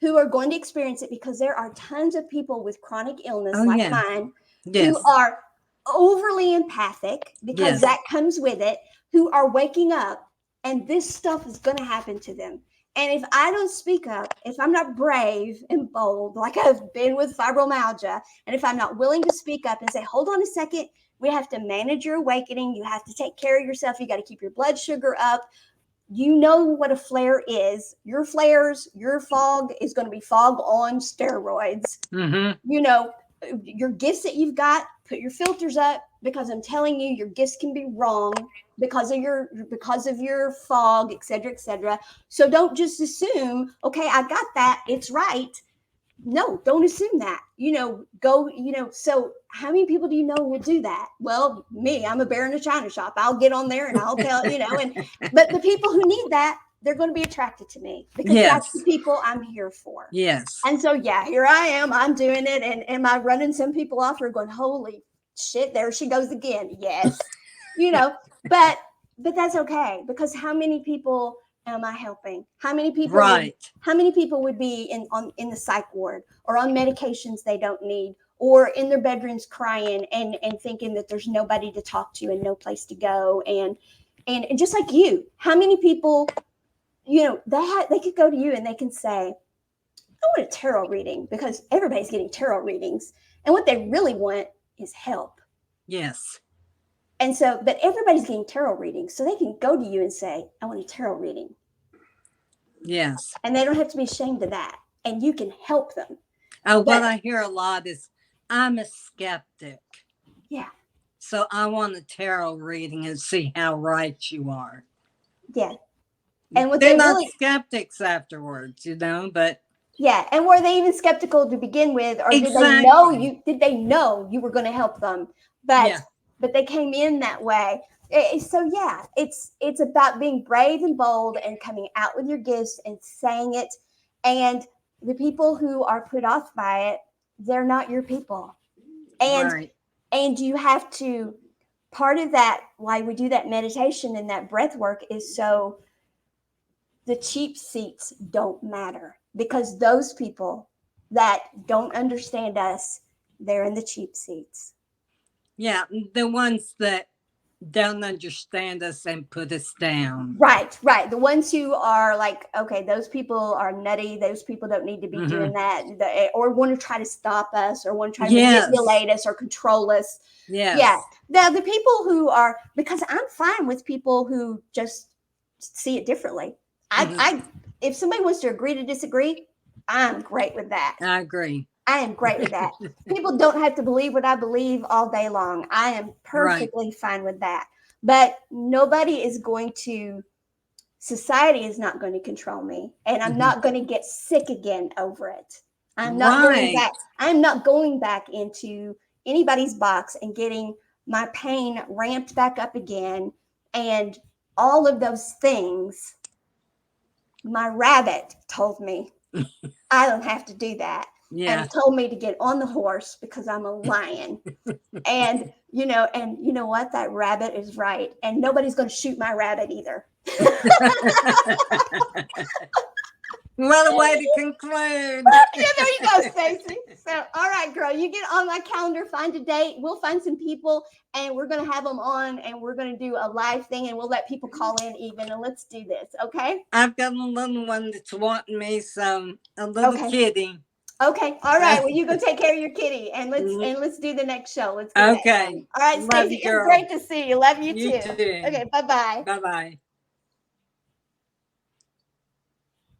who are going to experience it, because there are tons of people with chronic illness mine who are overly empathic because that comes with it, who are waking up and this stuff is going to happen to them. And if I don't speak up, if I'm not brave and bold, like I've been with fibromyalgia, and if I'm not willing to speak up and say, hold on a second, we have to manage your awakening. You have to take care of yourself. You got to keep your blood sugar up. You know what a flare is. Your flares, your fog is going to be fog on steroids. Your gifts that you've got, put your filters up, because I'm telling you, your gifts can be wrong because of your fog, et cetera, et cetera. So don't just assume, okay, I got that, it's right. No, don't assume that. Go, so how many people do you know will do that? Well, me, I'm a bear in a china shop. I'll get on there and I'll tell, but the people who need that, they're going to be attracted to me because that's the people I'm here for. Yes. And so, here I am. I'm doing it. And am I running some people off who are going, holy shit, there she goes again? Yes. But that's okay, because how many people am I helping? How many people would be in the psych ward or on medications they don't need, or in their bedrooms crying and thinking that there's nobody to talk to and no place to go, and just like you, how many people, they could go to you and they can say, I want a tarot reading, because everybody's getting tarot readings, and what they really want is help. Yes. And so, but everybody's getting tarot readings, so they can go to you and say, I want a tarot reading. Yes. And they don't have to be ashamed of that. And you can help them. What I hear a lot is, I'm a skeptic. Yeah. So I want a tarot reading and see how right you are. Yeah. And what they're not skeptics afterwards, but yeah. And were they even skeptical to begin with? Or did they know you were going to help them? But they came in that way. So it's about being brave and bold and coming out with your gifts and saying it. And the people who are put off by it, they're not your people. And Right. and you have to, part of that, why we do that meditation and that breath work is so the cheap seats don't matter, because those people that don't understand us, they're in the cheap seats. Yeah, the ones that don't understand us and put us down. Right, right. The ones who are like, okay, those people are nutty. Those people don't need to be doing that, or want to try to stop us, or want to try to Yes. manipulate us or control us. Yes. Yeah. Now, the people who are, because I'm fine with people who just see it differently. I if somebody wants to agree to disagree, I'm great with that. I agree. I am great with that. People don't have to believe what I believe all day long. I am perfectly fine with that. But nobody is going to, society is not going to control me. And I'm not going to get sick again over it. I'm not going back. I'm not going back into anybody's box and getting my pain ramped back up again. And all of those things, my rabbit told me I don't have to do that. Yeah. And told me to get on the horse because I'm a lion. And you know what? That rabbit is right. And nobody's going to shoot my rabbit either. What a way to conclude. Yeah, there you go, Stacy. So, all right, girl, you get on my calendar, find a date. We'll find some people, and we're going to have them on, and we're going to do a live thing, and we'll let people call in even, and let's do this, okay? I've got a little one that's wanting me, so a little kitty. Okay, all right. Well, you go take care of your kitty, and let's do the next show. Let's do okay. All right, Stacy, it's great to see you. Love you too. You too. Okay, bye-bye. Bye-bye.